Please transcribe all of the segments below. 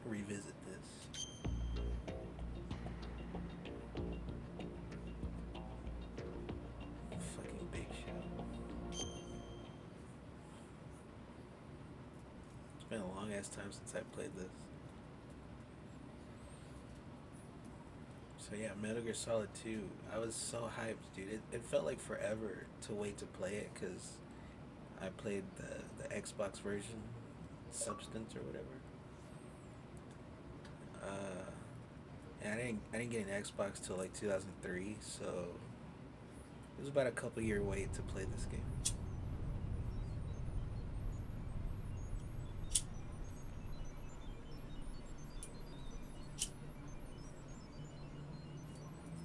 revisit this. Fucking Big Show. It's been a long ass time since I played this. So yeah, Metal Gear Solid 2. I was so hyped, dude. It felt like forever to wait to play it because I played the Xbox version, Substance or whatever. Uh, and I didn't get an Xbox till like 2003, so it was about a couple year wait to play this game.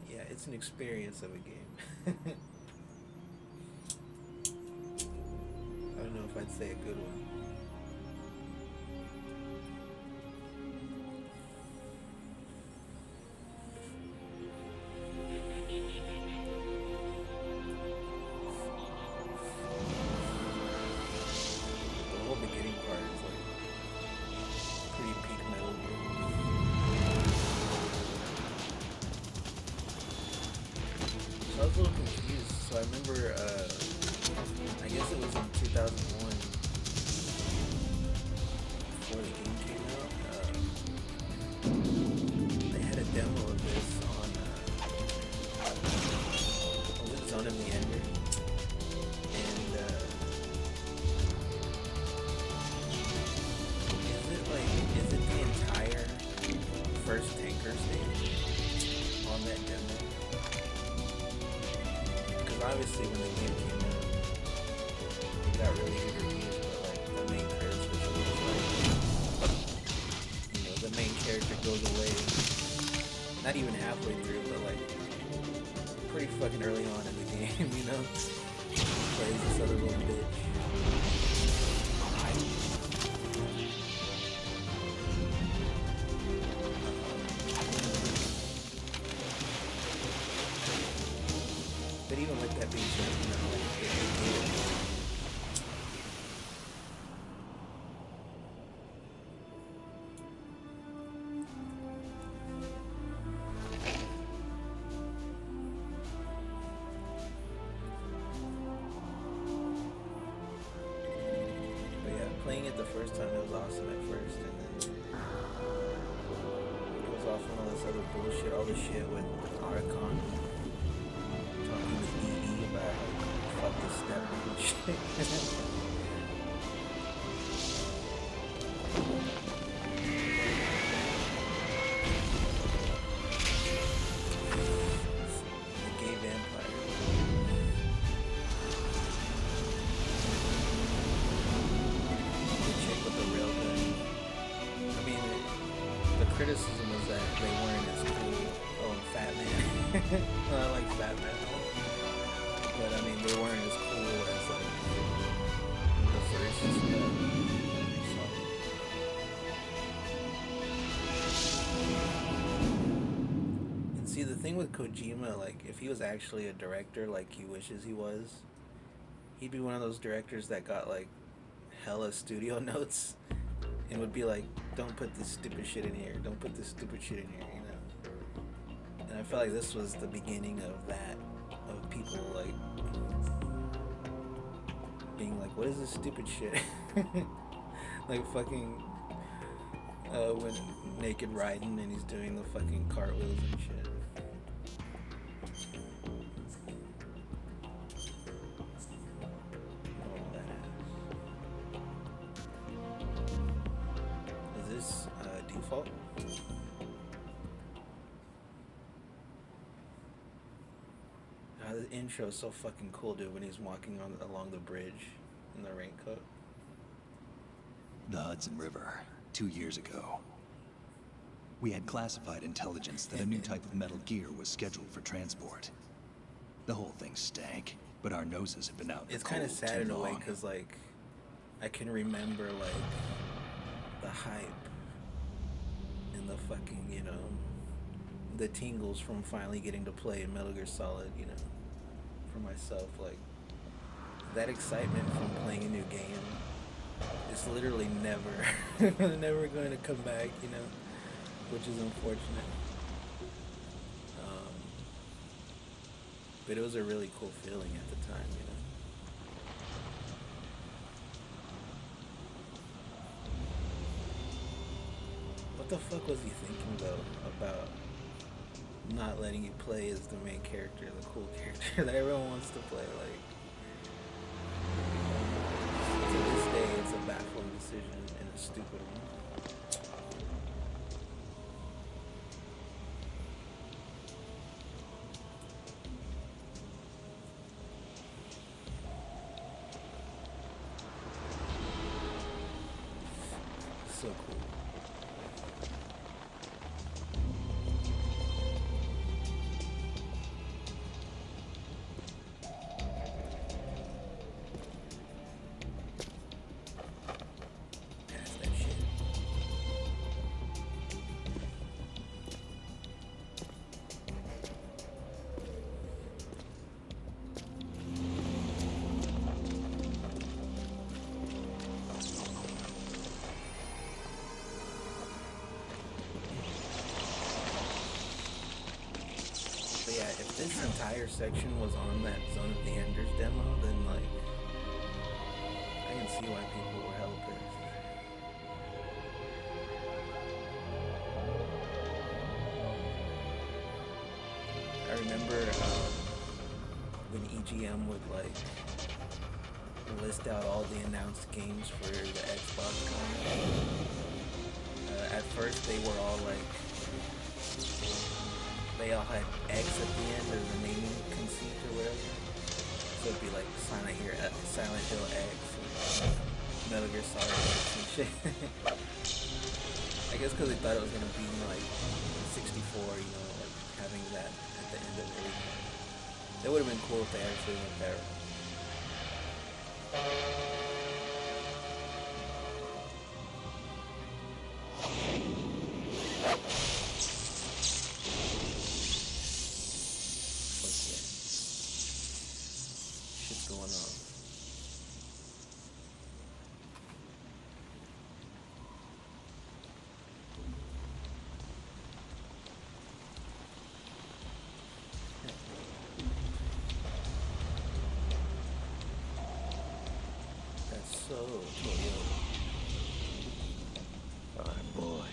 Yeah, it's an experience of a game. I don't know if I'd say a good one. The whole beginning part is like pretty peak Metal Gear. So I was a little confused. So I remember, I guess it was in 2001 before the game came out. They had a demo of this on was it Zone of Meander, and is it the entire first tanker stage on that demo? Because obviously when the game came out, it got really good reviews, but like the main credits was like, the main character goes away, not even halfway through, but like pretty fucking early on in the game, plays this other little bitch. But even with that being said, but yeah, playing it the first time, it was awesome at first, and then it was off on all this other bullshit, all this shit with Archon talking to EE about fuck this step and shit. The gay vampire. The chick with the real gun. I mean, the criticism was that they weren't as cool. Oh, and Fat Man. I like Fat Man. But I mean, they weren't as cool as like the first. And see, the thing with Kojima, like, if he was actually a director, like he wishes he was, he'd be one of those directors that got like hella studio notes and would be like, "Don't put this stupid shit in here. Don't put this stupid shit in here." And I felt like this was the beginning of that, of people like being like, "What is this stupid shit?" Like fucking when Naked Riding and he's doing the fucking cartwheels and shit. Oh, that is this default? The intro is so fucking cool, dude, when he's walking along the bridge in the raincoat. The Hudson River, 2 years ago. We had classified intelligence that a new type of Metal Gear was scheduled for transport. The whole thing stank, but our noses had been out in It's the kind of cold sad too in a way long. because, like, I can remember, like, the hype and the fucking, the tingles from finally getting to play Metal Gear Solid, for myself. Like, that excitement from playing a new game it's literally never, never going to come back, you know, which is unfortunate. Um, but it was a really cool feeling at the time, you know. What the fuck was he thinking though about not letting you play as the main character, the cool character that everyone wants to play? Like, to this day, it's a baffling decision and a stupid one. So cool. That's that shit. But yeah, if this entire section was on that Zone of the Enders demo, then like I can see why people were hella pissed. I remember when EGM would like list out all the announced games for the Xbox console. At first they were all like, they all had X at the end as a naming conceit or whatever. So it'd be like Silent Hill X, and Metal Gear Solid X and shit. I guess because they thought it was gonna be like 64, you know, like having that at the end of everything. That would have been cool if they actually went that route. Fuck yeah. Shit's going on. That's so Toyota. Oh boy,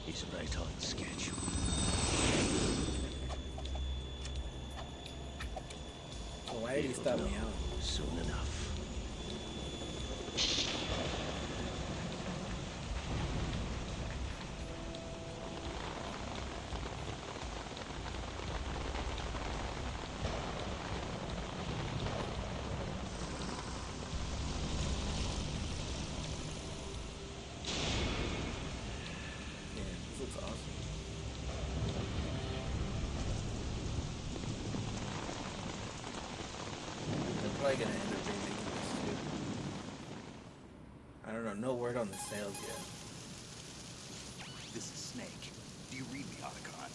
he's right on schedule. So why did he stop me out? Soon enough. Yeah, this looks awesome. They're probably gonna end up remaking this too. I don't know, no word on the sales yet. This is Snake. Do you read me, Otacon?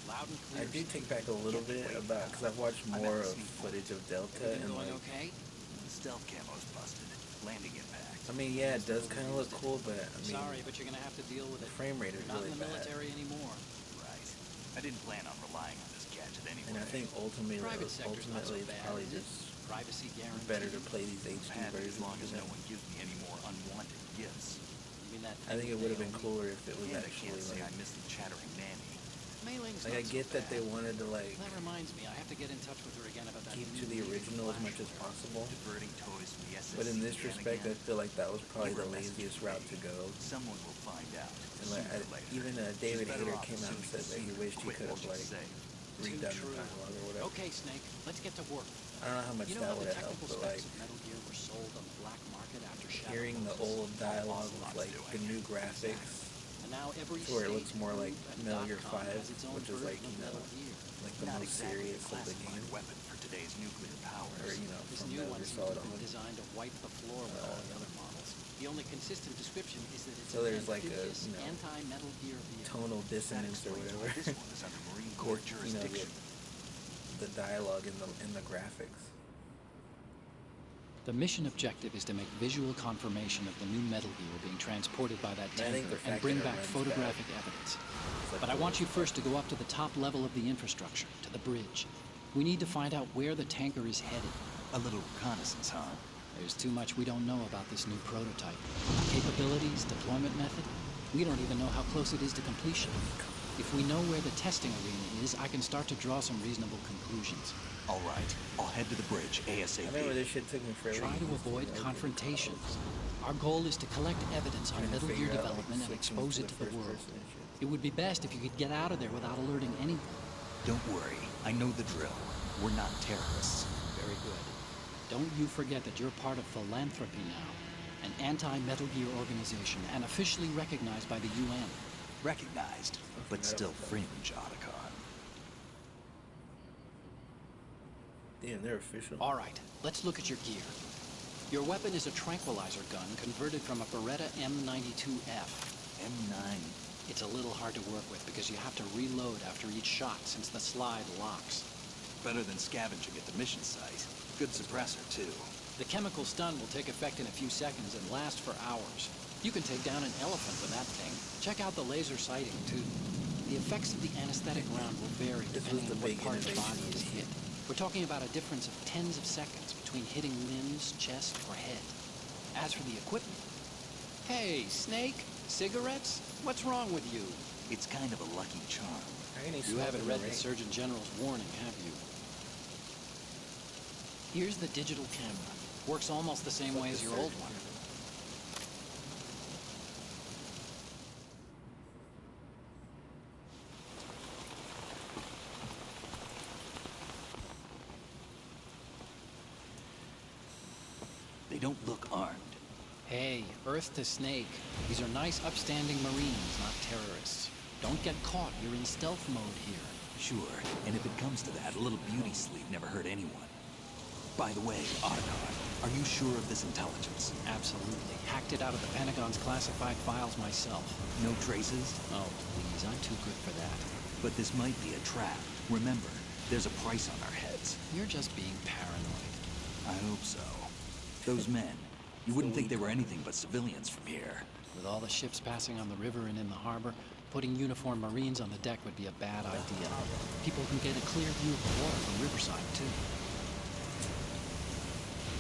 Loud and I clear. do take back a little bit about, because I've watched more of footage of Delta Everything and going like, okay? The stealth camo's busted. Landing impact. I mean, yeah, it does kind of look cool, but I mean, Sorry, but you're gonna have to deal with the it. frame rate is You're not really in the bad. military anymore. Right. I didn't plan on relying on this gadget anyway. And I think ultimately, Private sector's not so it's bad, probably is it? just Privacy guarantee. better to play these HD I'm happy as versions. long as you no know? one gives me any more unwanted gifts. You mean that I think it would have been Mei-Ling? cooler if it was And I actually can't say like, I miss the chattering nanny. Mei-Ling's I not so get that they bad. wanted to like That reminds me, I have to get in touch with her again about that. keep new to the Navy original as flash much as order. possible. Diverting toys from the SSC But in this can respect, I again. feel like that was probably You the were a messenger laziest for route me. to go. Someone will find out. And like, Sooner or later. even David She's better Hayter off came out and assuming said that he sooner. wished he Quit could what have you like say. redone Too the true. dialogue or whatever. Okay, Snake, let's get to work. I don't know how much You know that how would the have helped, technical but like specs of Metal Gear were sold on the black market after Shadow hearing the Moses? old dialogue with Ocelot's like the doing. new graphics, And now every to where it state, looks more like group, and Metal Gear .com 5, has its own which is like, version you of know, Metal Gear. like the Not most exactly serious a of the classified game, weapon for today's nuclear powers. or you know, This from new Metal one Gear seems Solid to be on. designed to wipe the floor with all the other models. The only consistent description is that it's So an there's like a, amphibious, you know, anti-Metal Gear vehicle. tonal That dissonance or explains whatever why this one is under Marine Corps with, you know, jurisdiction. the dialogue in the graphics. The mission objective is to make visual confirmation of the new Metal Gear being transported by that I think tanker the fact and bring that it back runs photographic bad evidence. is like But I the want you worst first to go up to the top level of the infrastructure, to the bridge. We need to find out where the tanker is headed. A little reconnaissance, huh? There's too much we don't know about this new prototype. Capabilities, deployment method. We don't even know how close it is to completion. If we know where the testing arena is, I can start to draw some reasonable conclusions. All right, I'll head to the bridge ASAP. I remember this shit took me forever. Try to avoid confrontations. Our goal is to collect evidence on Metal Gear development and expose it to the world. It would be best if you could get out of there without alerting anyone. Don't worry, I know the drill. We're not terrorists. Very good. Don't you forget that you're part of Philanthropy now, an anti-Metal Gear organization and officially recognized by the UN. Recognized, but still fringe, Otacon. Damn, they're official. All right, let's look at your gear. Your weapon is a tranquilizer gun converted from a Beretta M92F. M9. It's a little hard to work with because you have to reload after each shot since the slide locks. Better than scavenging at the mission site. Good suppressor, too. The chemical stun will take effect in a few seconds and last for hours. You can take down an elephant with that thing. Check out the laser sighting, too. The effects of the anesthetic round will vary This was depending the on what big part of the innovation body of is this hit. We're talking about a difference of tens of seconds between hitting limbs, chest, or head. As for the equipment... Hey, Snake? Cigarettes? What's wrong with you? It's kind of a lucky charm. How can he You smoke haven't in the read the rain? Surgeon General's warning, have you? Here's the digital camera. Works almost the same Fuck way the as your old Surgeon one. They don't look armed. Hey, Earth to Snake. These are nice, upstanding Marines, not terrorists. Don't get caught. You're in stealth mode here. Sure, and if it comes to that, a little beauty sleep never hurt anyone. By the way, Otacon, are you sure of this intelligence? Absolutely. Hacked it out of the Pentagon's classified files myself. No traces? Oh, please. I'm too good for that. But this might be a trap. Remember, there's a price on our heads. You're just being paranoid. I hope so. Those men, you wouldn't think they were anything but civilians from here. With all the ships passing on the river and in the harbor, putting uniformed Marines on the deck would be a bad idea. People can get a clear view of the water from Riverside, too.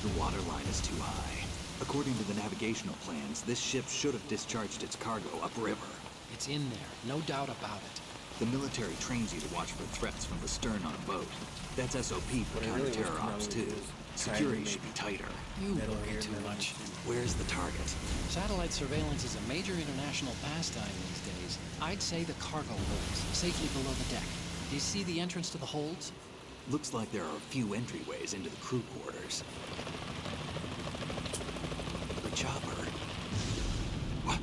The water line is too high. According to the navigational plans, this ship should have discharged its cargo upriver. It's in there, no doubt about it. The military trains you to watch for threats from the stern on a boat. That's SOP for What I really counter-terror wish ops, Kenobi too. was Security trying to should be make tighter. You Metal worry Gear too Metal much. Where's the target? Satellite surveillance is a major international pastime these days. I'd say the cargo holds, safely below the deck. Do you see the entrance to the holds? Looks like there are a few entryways into the crew quarters. The chopper. What?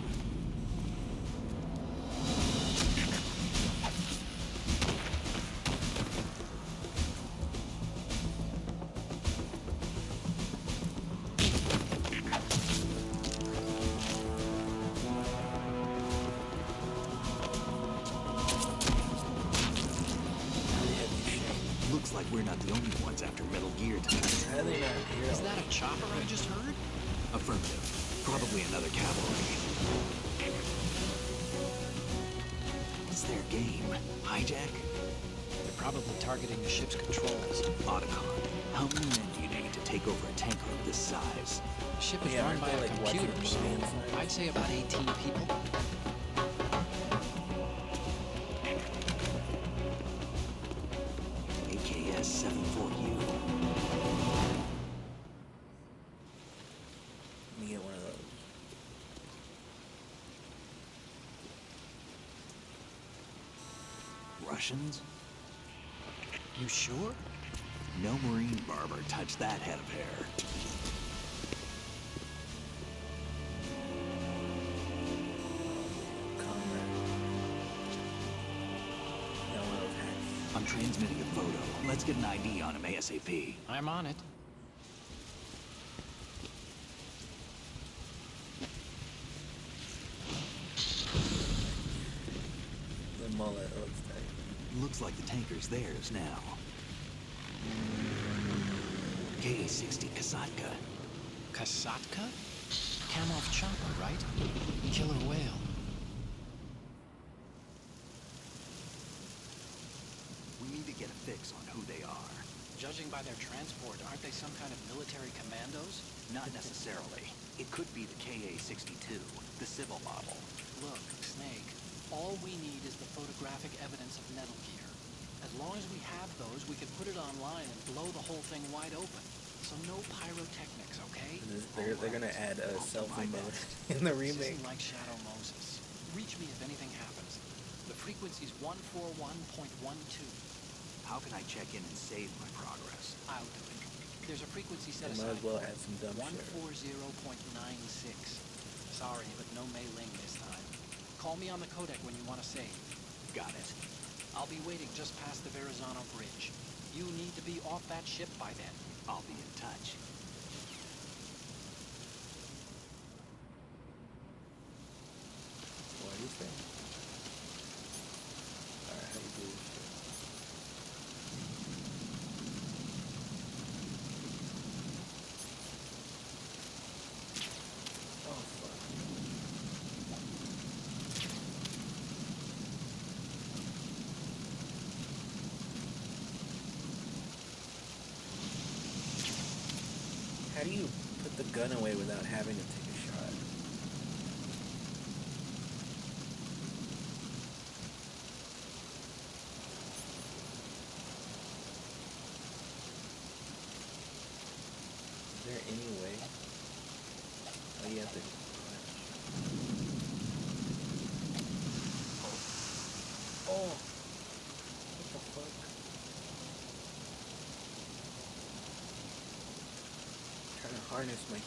Looks like we're not the only ones after Metal Gear tonight. How do they not hear Is all that a chopper I just heard? Affirmative. Probably another cavalry. What's their game? Hijack? They're probably targeting the ship's controls. Otacon, how many men do you need to take over a tanker of this size? The ship is Yeah, run aren't by they, a like, watching computer, so the movie inside? I'd say about 18 people. AKS 74U. Let me get one of those. Russians? You sure? No Marine barber touched that head of hair. Comrade. Got one of those hacks. I'm transmitting a photo. Let's get an ID on him ASAP. I'm on it. The mullet looks tight. Looks like the tanker's theirs now. KA-60 Kasatka. Kasatka? Kamoff chopper, right? Killer whale. We need to get a fix on who they are. Judging by their transport, aren't they some kind of military commandos? Not necessarily. It could be the KA-62, the civil model. Look, Snake, all we need is the photographic evidence of Metal Gear. As long as we have those, we can put it online and blow the whole thing wide open. So no pyrotechnics, okay? They're gonna add a selfie mode in the This remake. isn't like Shadow Moses. Reach me if anything happens. The frequency's 141.12. How can I check in and save my progress? I'll do it. There's a frequency set They might aside as well for add some dumb shit. 140.96. Sorry, but no Mei Ling this time. Call me on the codec when you want to save. Got it. I'll be waiting just past the Verrazano Bridge. You need to be off that ship by then. I'll be in touch. What do you think? Alright, how do you do this shit? Oh, fuck. How do you put the gun away without having to take a shot? Is there any way? Oh, you have to punch. Oh! What the fuck? Trying to harness my chi.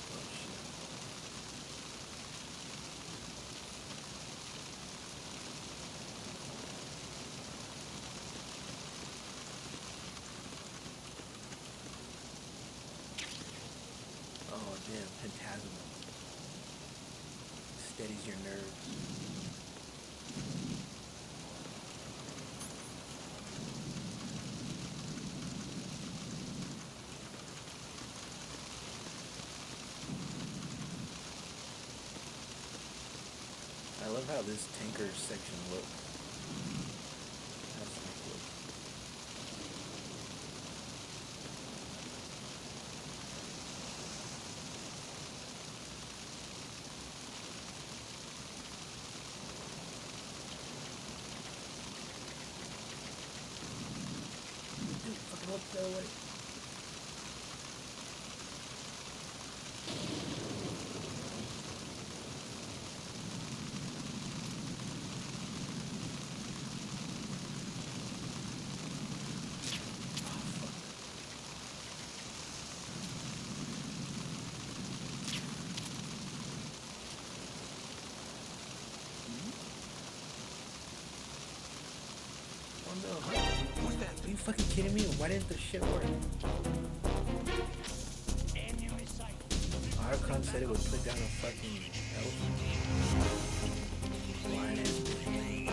Oh shit. Oh damn, Phantasmal. Steadies your nerves. I love how this tanker section looks. How Snake looks. Dude, fucking look the other way. Oh no. What's that? Are you fucking kidding me? Why didn't the shit work? Archon said it would put down a fucking elf. Blind ass bitch.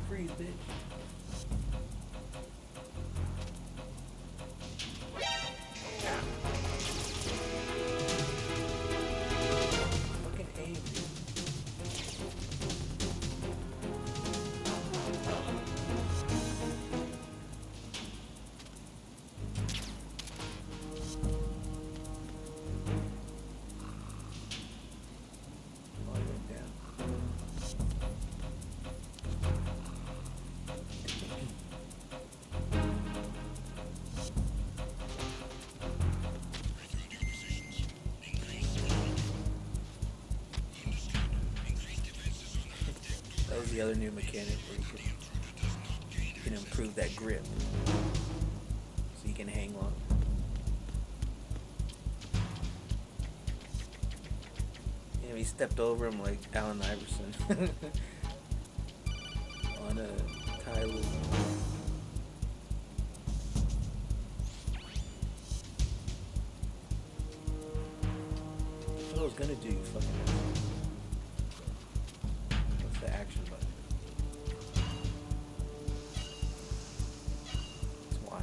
Freeze, bitch. Fucking aim, dude. Oh, I went down. That was the other new mechanic where you can improve that grip so you can hang long. Yeah, Yeah, he stepped over him like Allen Iverson on a Ty Lue. That's what I was gonna do, you fucking ass. What's the action button? That's why.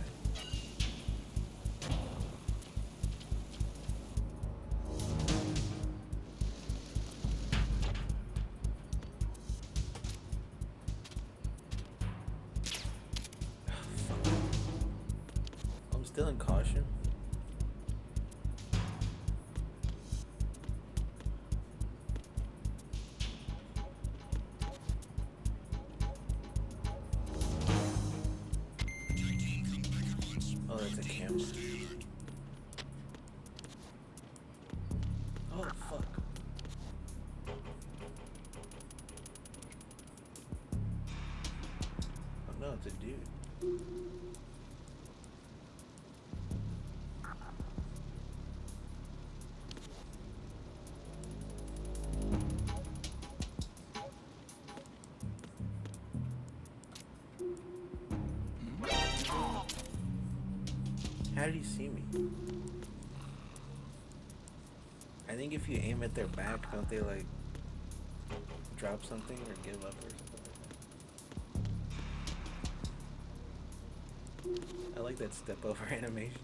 Fuck. I'm still in caution. Oh, that's a camera. Oh, fuck. Oh no, it's a dude. How did he see me? I think if you aim at their back, don't they like drop something or give up or something like that? I like that step over animation.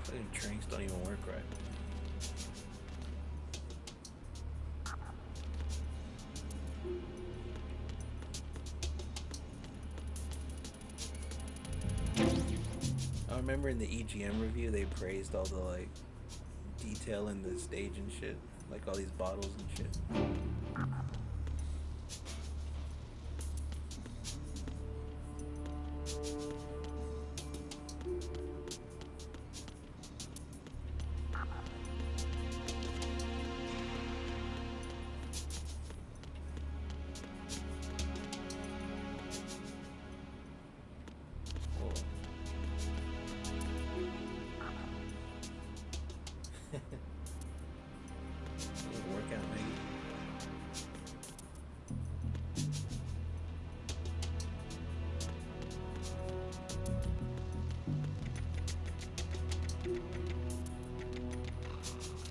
Fucking drinks don't even work right. I remember in the EGM review they praised all the like detail in the stage and shit, like all these bottles and shit. Workout, maybe.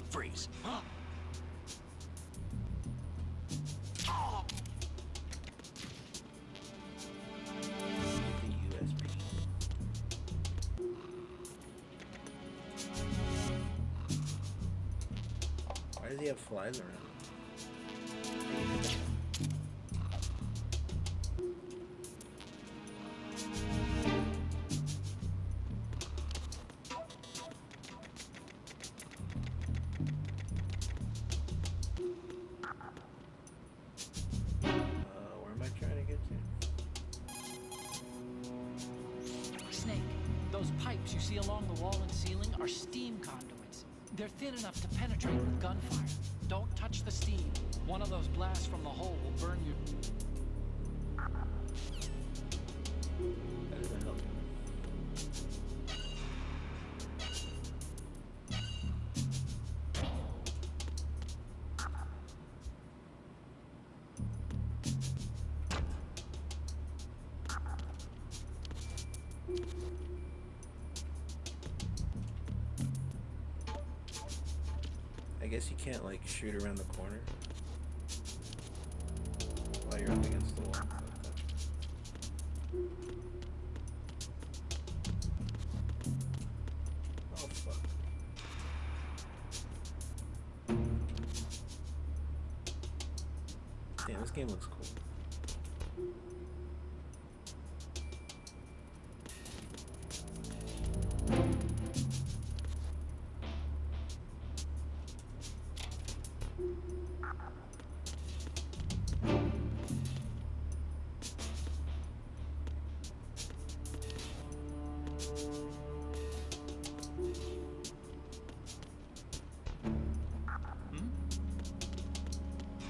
Freeze. The USB. Why does he have flies around? Where am I trying to get to? Snake, those pipes you see along the wall and ceiling are steam conduits. They're thin enough to penetrate with gunfire. Don't touch the steam. One of those blasts from the hole will burn your... That doesn't help. I guess you can't like shoot around the corner while you're up against the wall. Like that. Oh fuck. Damn, this game looks cool.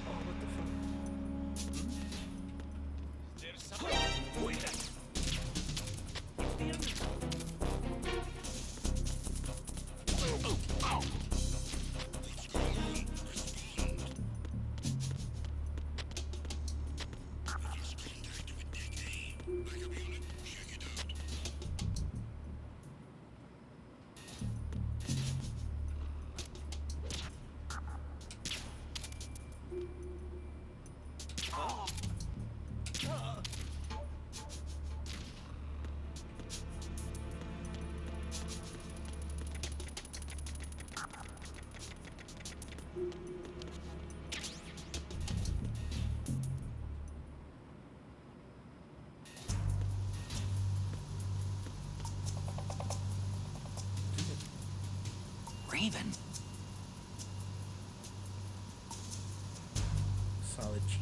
Oh, what the fuck? Raven. Solid cheeks.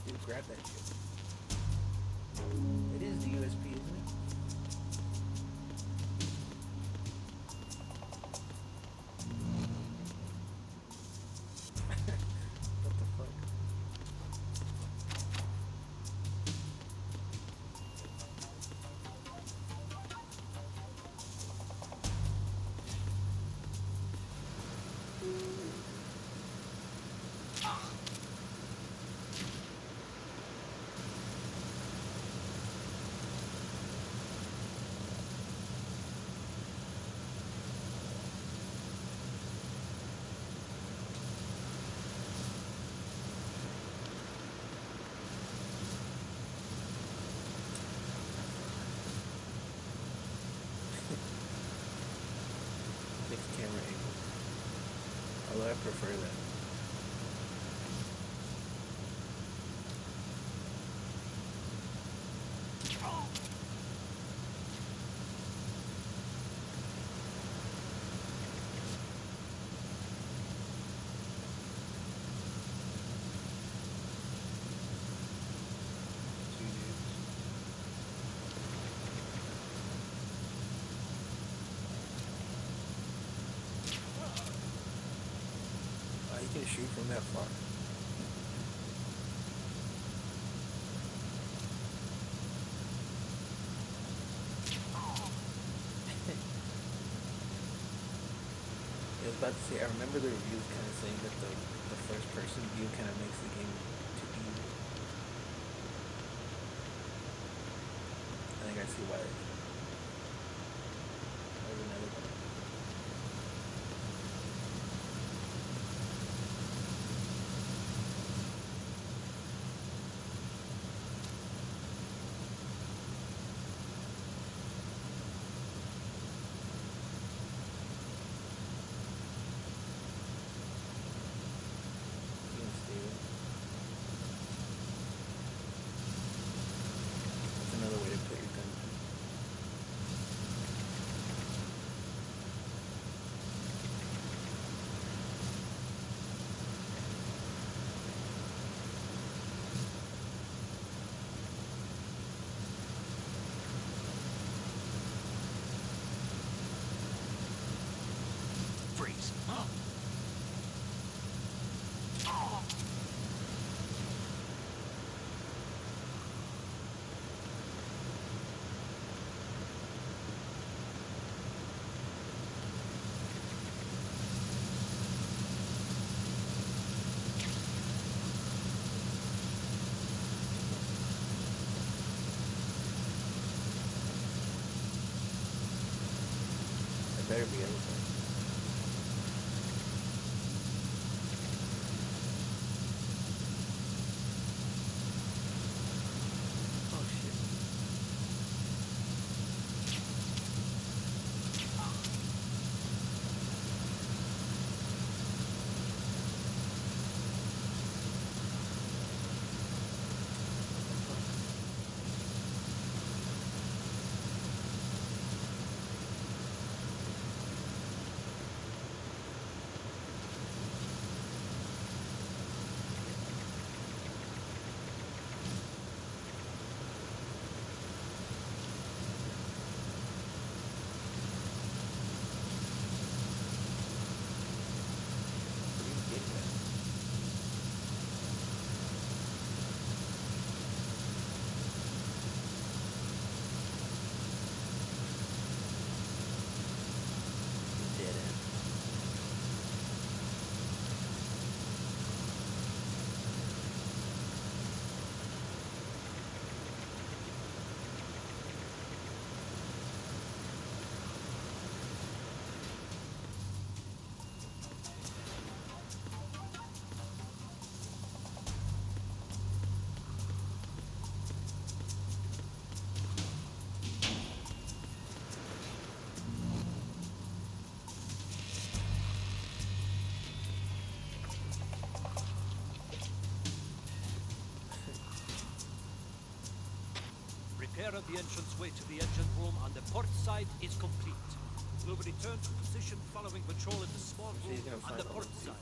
Dude, grab that shit. It is the USB, isn't it? What the fuck? Fixed camera angle. Although I prefer that. Two dudes. Oh, you can shoot from that far. I was about to say, I remember the reviews kind of saying that the first person view kind of makes the game too easy. I think I see why. That was another one. You can stay with. That's another way to put your gun. Freeze. It better be everything. Oh shit. What are you getting at? Dead end. Repair of the entranceway to the engine room on the port side is complete. We'll return to position following patrol in the small So room he's gonna on find the all port of these. side.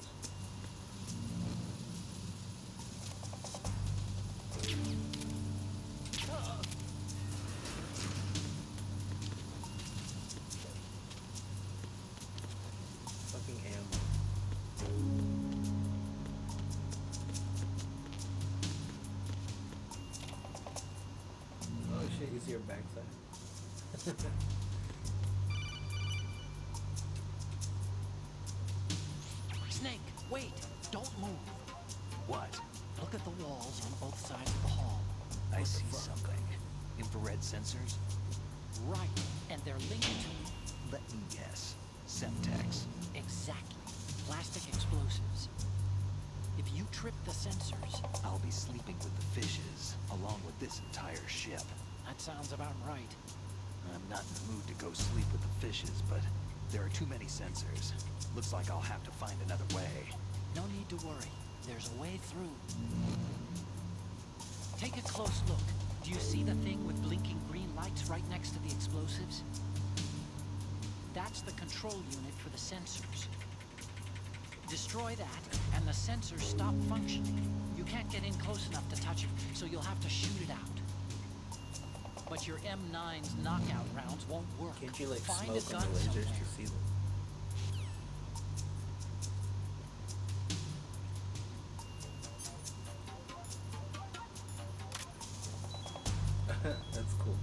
Fucking ammo. Oh shit, you see your backside. Snake, wait! Don't move. What? Look at the walls on both sides of the hall. I see something. Infrared sensors? Right, and they're linked to... Let me guess. Semtex. Exactly. Plastic explosives. If you trip the sensors, I'll be sleeping with the fishes, along with this entire ship. that sounds about right. I'm not in the mood to go sleep with the fishes, but there are too many sensors. Looks like I'll have to find another way. No need to worry. There's a way through. Take a close look. Do you see the thing with blinking green lights right next to the explosives? That's the control unit for the sensors. Destroy that, and the sensors stop functioning. You can't get in close enough to touch it, so you'll have to shoot it out. But your M9's knockout rounds won't work. Can't you like Find a smoke on gun the lasers somewhere. to see them? That's cool.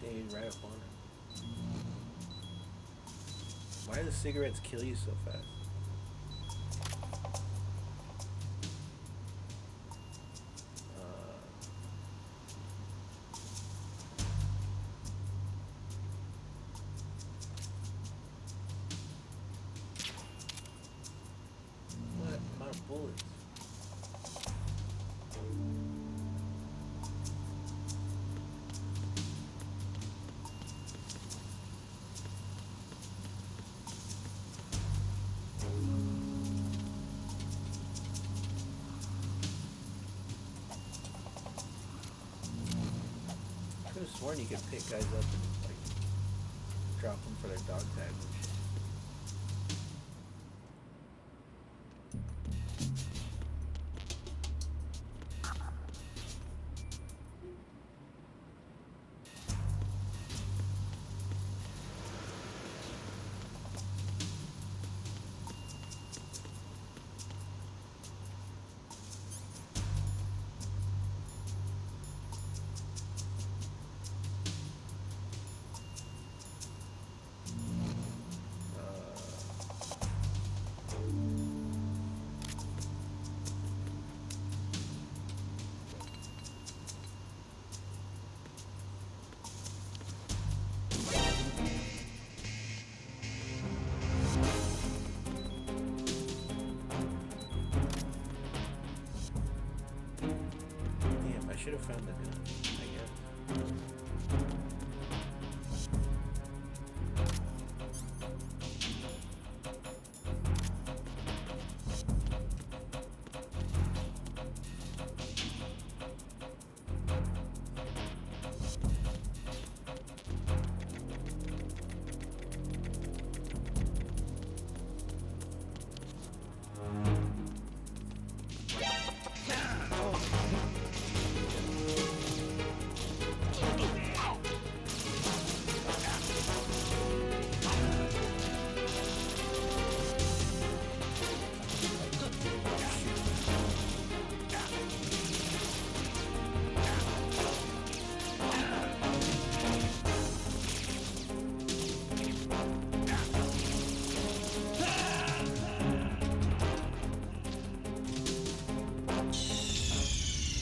Dang, right up on it. Why do the cigarettes kill you so fast? What amount of bullets? I could have sworn you could pick guys up and like drop them for their dog tag and shit. should have found the gun, I guess.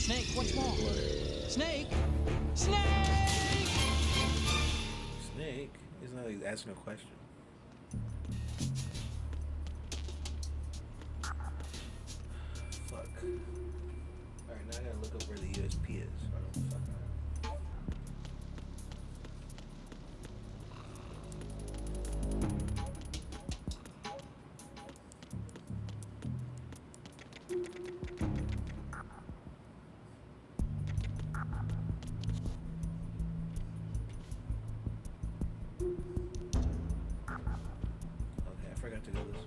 Snake, what's wrong? Snake! Snake! Snake? He's not like asking a question. Fuck. Alright, now I gotta look up where the USP is. I don't fucking know. Okay, I forgot to go this way.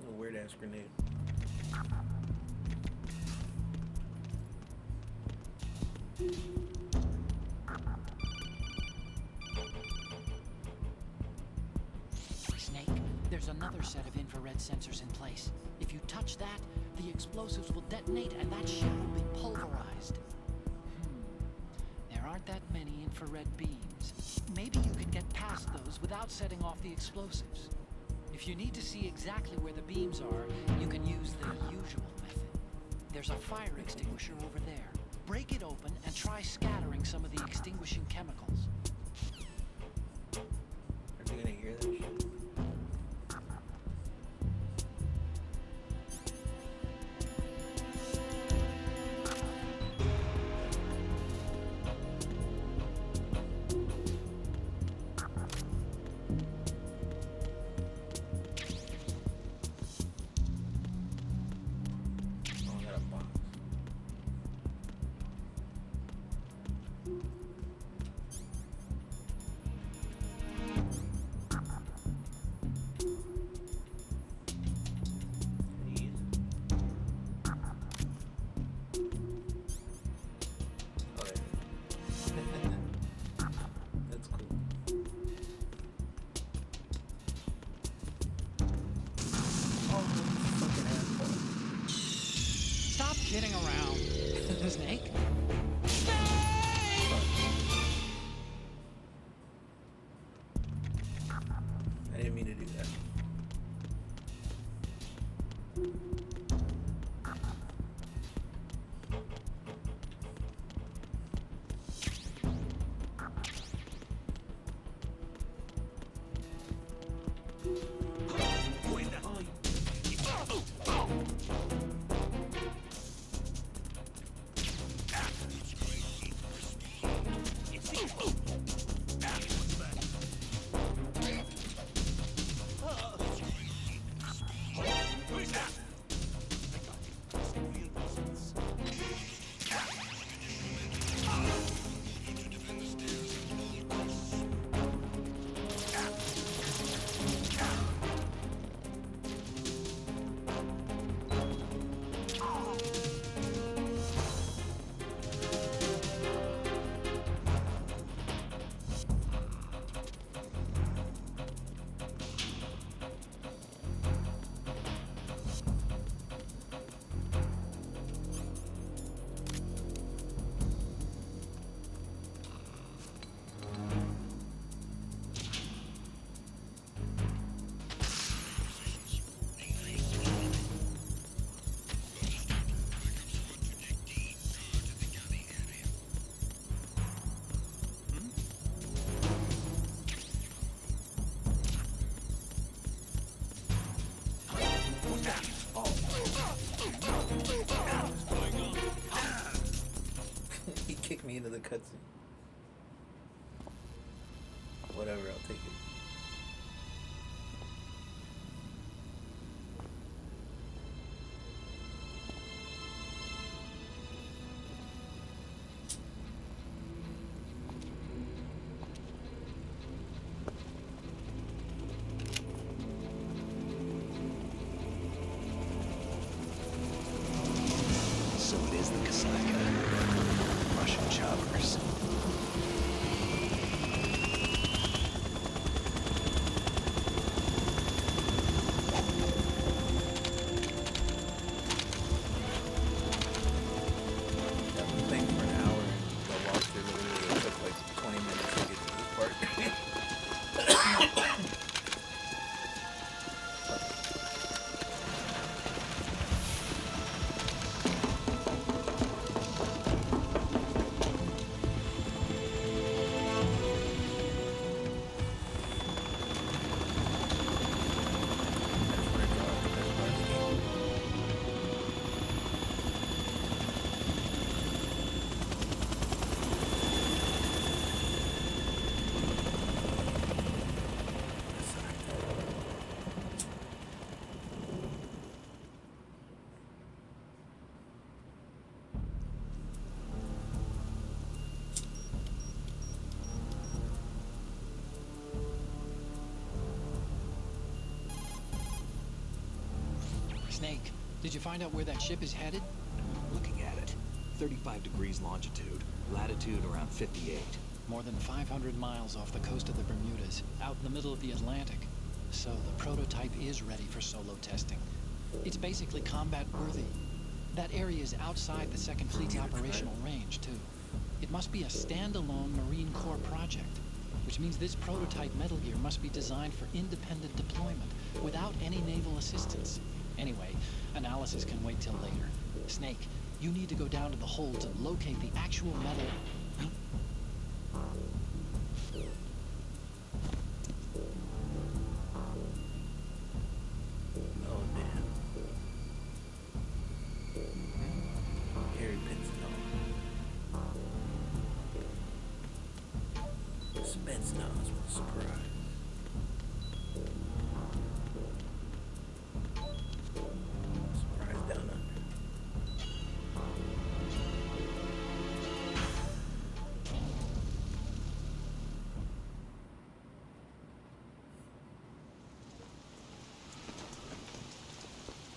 A weird ass grenade. Snake, there's another set of infrared sensors in place. If you touch that, the explosives will detonate and that ship will be pulverized. There aren't that many infrared beams. Maybe you can get past those without setting off the explosives. If you need to see exactly where the beams are, you can use the usual method. There's a fire extinguisher over there. Break it open and try scattering some of the extinguishing chemicals. Are they gonna hear that shit? Oh, I got a box. Can you use it? Oh, there it is. That's cool. Oh, fucking asshole. Stop kidding around. Snake? I didn't mean to do that. cutscene. Whatever, I'll take it. So it is the Kasaka. Russian choppers. I've been playing for an hour and the walkthrough literally took like 20 minutes to get to this part. That's where it's all the best part of the game. Snake, did you find out where that ship is headed? Looking at it. 35 degrees longitude. Latitude around 58. More than 500 miles off the coast of the Bermudas, out in the middle of the Atlantic. So the prototype is ready for solo testing. It's basically combat worthy. That area is outside the Second Fleet's operational range, too. It must be a standalone Marine Corps project, which means this prototype Metal Gear must be designed for independent deployment without any naval assistance. Anyway, analysis can wait till later. Snake, you need to go down to the hold to locate the actual metal. Oh damn. Harry Pincinel. Spetsnaz with a surprise. Surprise down under.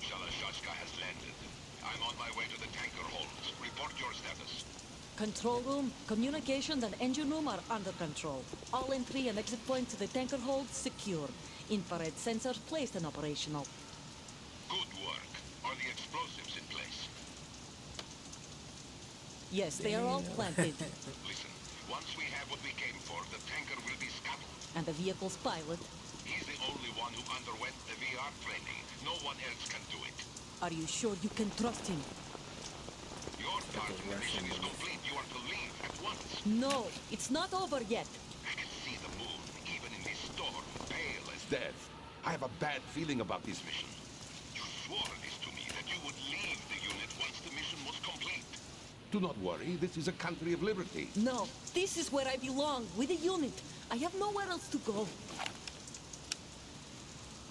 Shalashashka has landed. I'm on my way to the tanker holds. Report your status. Control room, communications, and engine room are under control. All entry and exit points to the tanker hold secured. Infrared sensors placed and operational. Good work. Are the explosives in place? Yes, they are all planted. Listen, once we have what we came for, the tanker will be scuttled. And the vehicle's pilot. He's the only one who underwent the VR training. No one else can do it. Are you sure you can trust him? Your part of the mission is complete. You are to leave at once. No, it's not over yet. I can see the moon, even in this storm, pale as death. I have a bad feeling about this mission. You swore this to me, that you would leave the unit once the mission was complete. Do not worry, this is a country of liberty. No, this is where I belong, with the unit. I have nowhere else to go.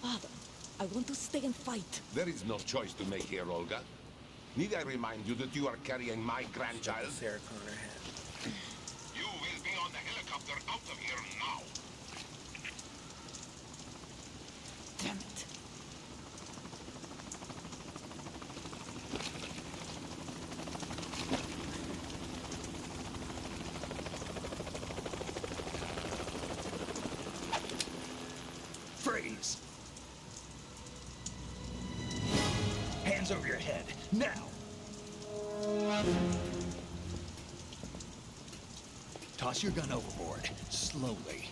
Father, I want to stay and fight. There is no choice to make here, Olga. Need I remind you that you are carrying my grandchild? Sarah Connor hat. You will be on the helicopter out of here now. Damn it. Freeze! Hands over your head, now! Toss your gun overboard, slowly.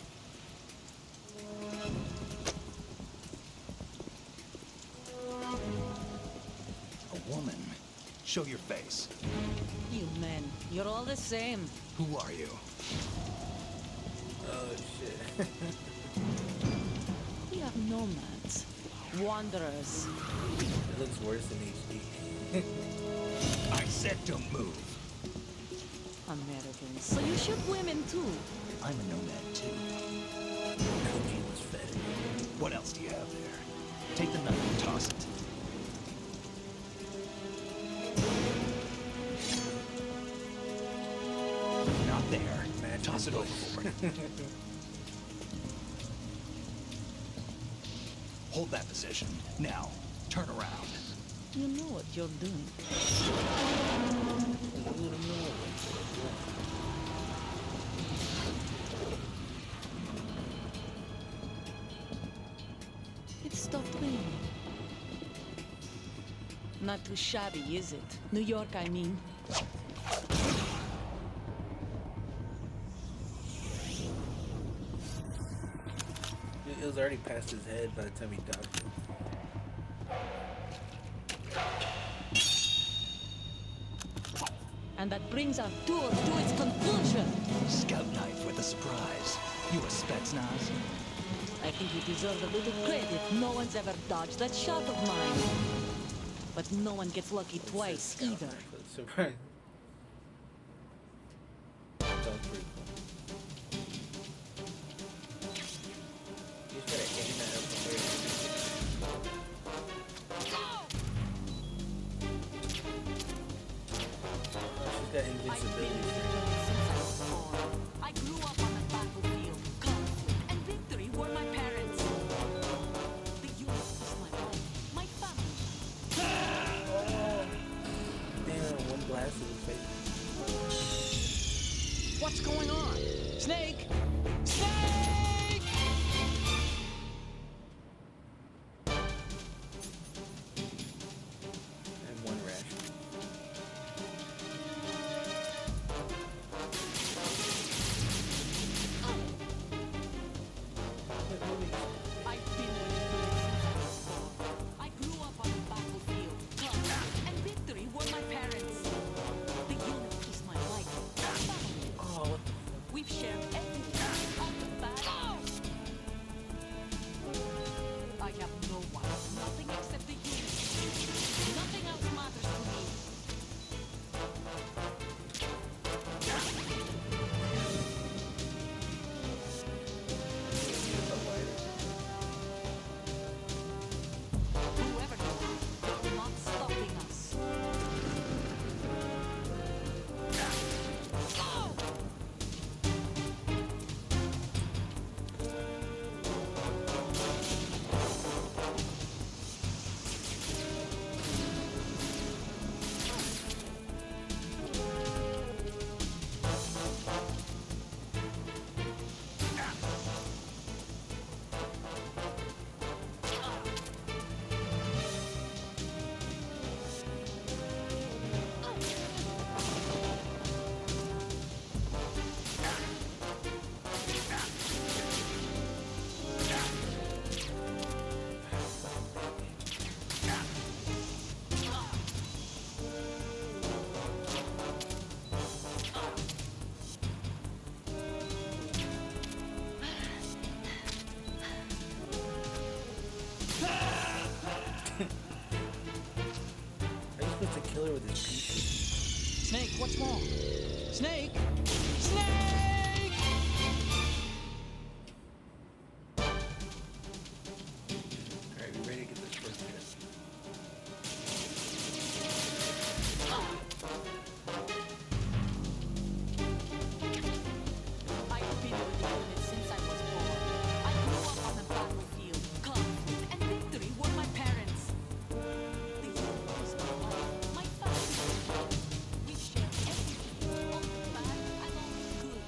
A woman. Show your face. You men, you're all the same. Who are you? Oh shit. We are nomads. Wanderers. It looks worse in HD. I said don't move. Americans, so you shoot women too. I'm a nomad too. Kojima's fetish. What else do you have there? Take the knife and toss it. Not there. Toss it overboard. Hold that position. Now, turn around. You know what you're doing. It stopped raining. Not too shabby, is it? New York, I mean. It was already past his head by the time he docked it. And that brings our tour to its conclusion. Scout knife with a surprise. You a Spetsnaz? I think you deserve a little credit. No one's ever dodged that shot of mine. But no one gets lucky twice either. Surprise. That was pretty cool. You just gotta aim that up from where she's got invincibility. I grew up on the battlefield. Conflict and victory were my parents. The unit is my life, my family. Damn, one blast in the face. What's going on? Snake! Snake! And one ration. I've been with you since I was born. I grew up on the battlefield. Conflict and victory were my parents. The unit is my life, my family. Oh, what the fuck? We've shared everything, all the bad. I have no one, nothing except the unit. Nothing else matters to me. Whoever you are, you're not stopping us. Are you supposed to kill her with his pieces? Snake, what's wrong? Snake! Snake! Alright, we ready to get this first hit. I've been with the unit since I was born. I grew up on the battlefield. Conflict and victory were my parents. The unit is my life, my family. We've shared everything, all the bad and all the good.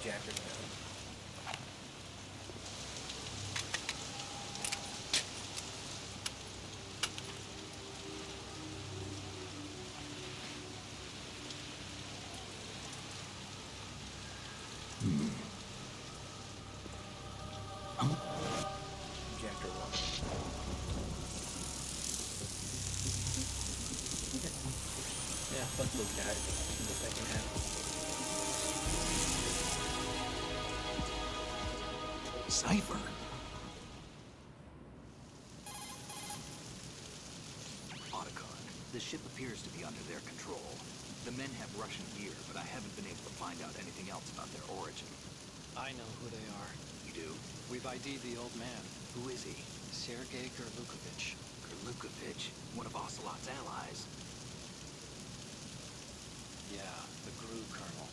Jacker's gun. Jacker one. Yeah, fuck those guys in the second half. Cypher? Otacon, the ship appears to be under their control. The men have Russian gear, but I haven't been able to find out anything else about their origin. I know who they are. You do? We've ID'd the old man, Who is he? Sergei Gerlukovich. Gerlukovich, one of Ocelot's allies. Yeah, the GRU colonel.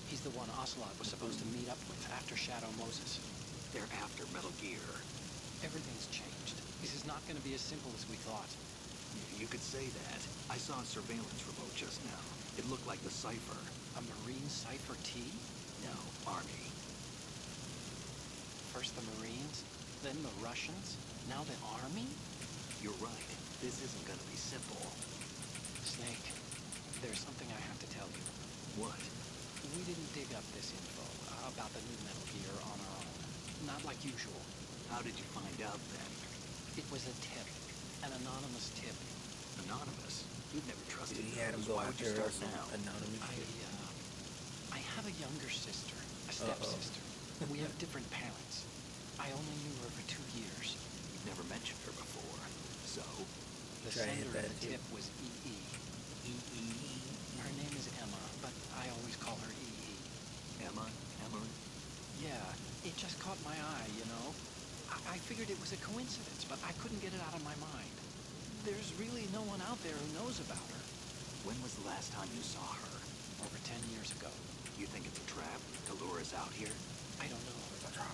He's the one Ocelot was supposed to meet up with after Shadow Moses. They're after Metal Gear. Everything's changed. This is not going to be as simple as we thought. You could say that. I saw a surveillance remote just now. It looked like the Cypher. A Marine Cypher T? No, Army. First the Marines, then the Russians, now the Army? You're right. This isn't gonna be simple. Snake, there's something I have to tell you. What? We didn't dig up this info about the new Metal Gear on our own. Not like usual. How did you find out then? It was a tip. An anonymous tip. Anonymous? You've never trusted Dude, he had him those. go Why would you after start some now? anonymous shit. I have a younger sister, a stepsister. We have different parents. I only knew her for 2 years. You've never mentioned her before. So? The Try to hit sender of that the too. tip was EE. Her name is Emma, but I always call her EE. Emma? Emily? Yeah, it just caught my eye, you know? I figured it was a coincidence, but I couldn't get it out of my mind. There's really no one out there who knows about her. When was the last time you saw her? Over 10 years ago. You think it's a trap to lure us out here? I don't know.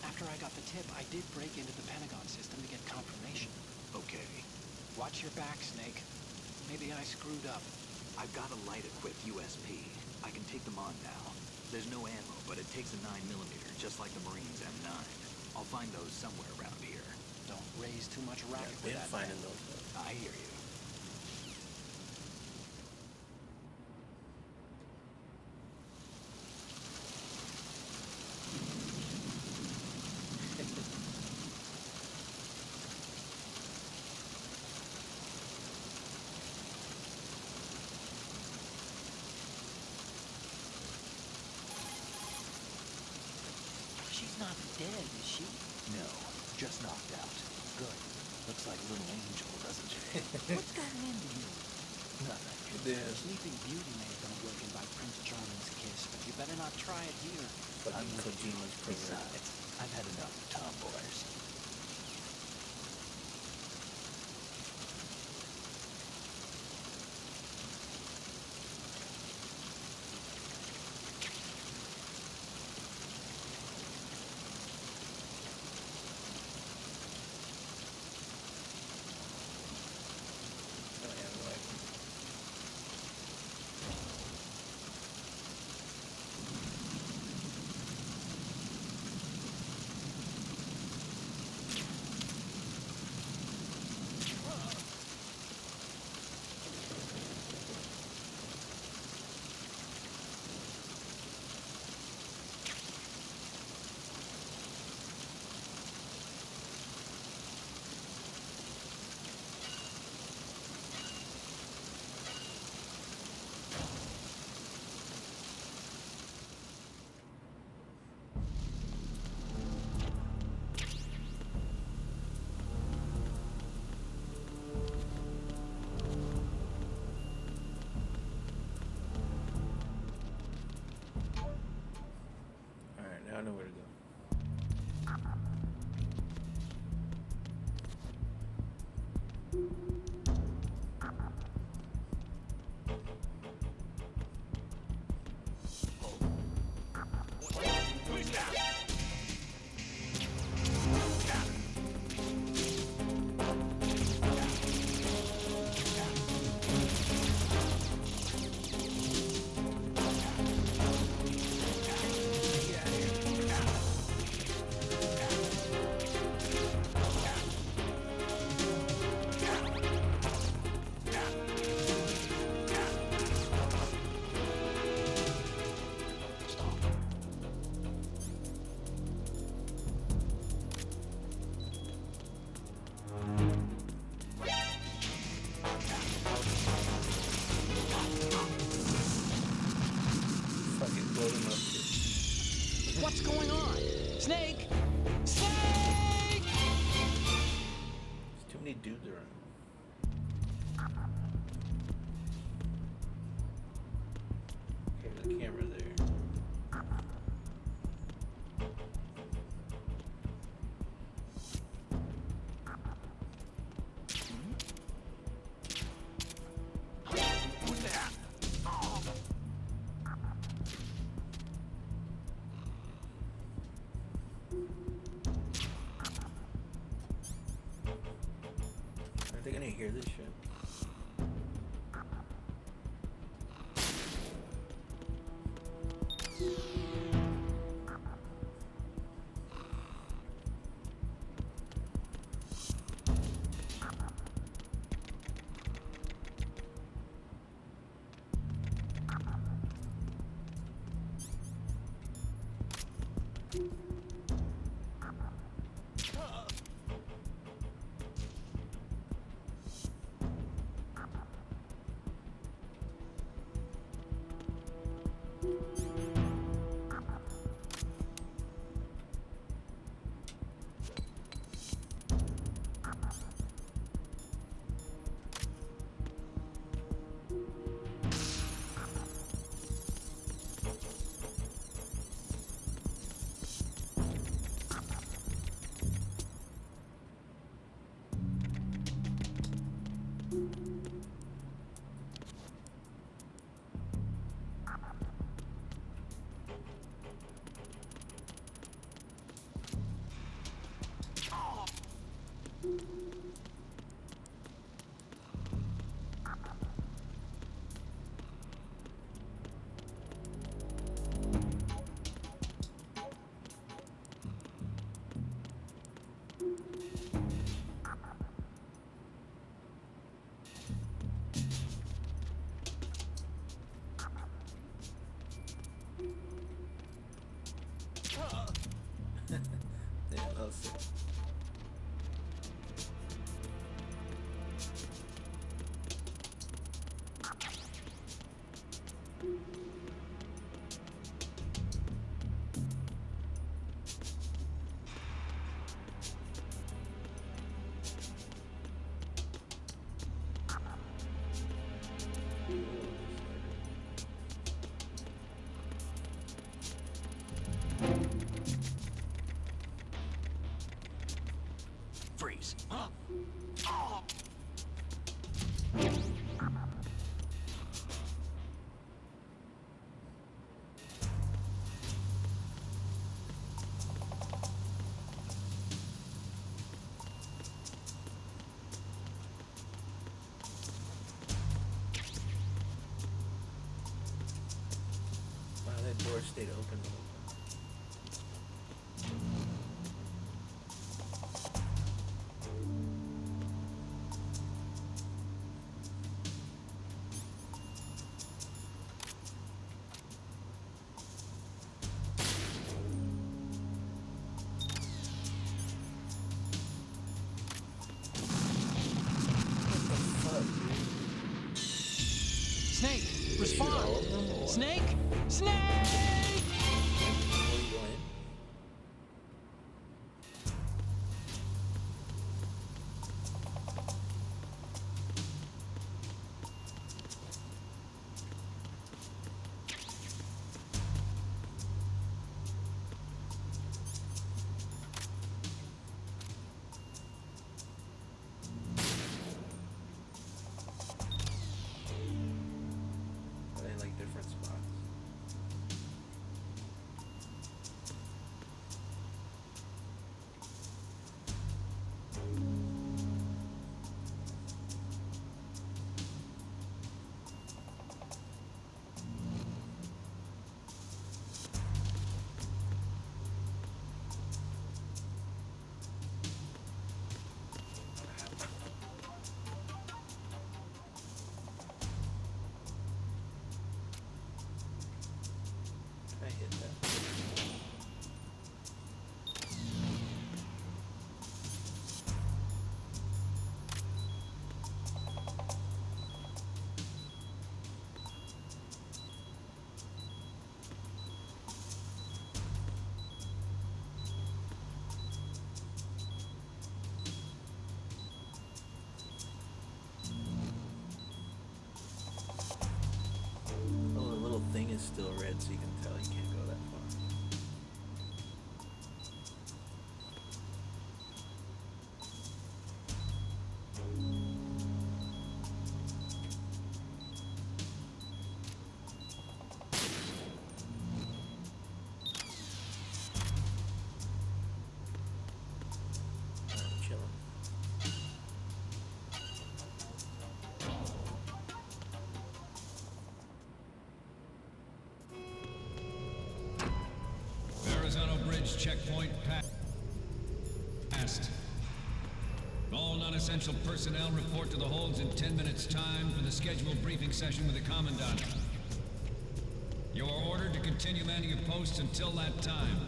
After I got the tip, I did break into the Pentagon system to get confirmation. Okay. Watch your back, Snake. Maybe I screwed up. I've got a light-equipped USP. I can take them on now. There's no ammo, but it takes a 9mm, just like the Marines M9. I'll find those somewhere around here. Don't raise too much Yeah, racket with been that. finding man. those. I hear you. She's not dead, is she? No, just knocked out. Good. Looks like a little angel, doesn't she? What's gotten into you? Nothing. Yeah. Sleeping Beauty may have been awakened by Prince Charming's kiss, but you better not try it here. Fucking Kojima's program. Besides, I've had enough of tomboys. Oh, yeah, like, going on? Snake! Snake! There's too many dudes around. Okay, there's a camera there. Are they gonna hear this shit? Yeah, that was sick. Freeze. Wow, that door stayed open the whole time. Snake! Shoot Respond! all of them, or what? Snake! Snake! Before you go in? Are they like different spots? still red, so you can tell you can't go that far. I'm chilling. Verrazano Bridge checkpoint passed. All non-essential personnel report to the holds in 10 minutes' time for the scheduled briefing session with the Commandant. You are ordered to continue manning your posts until that time.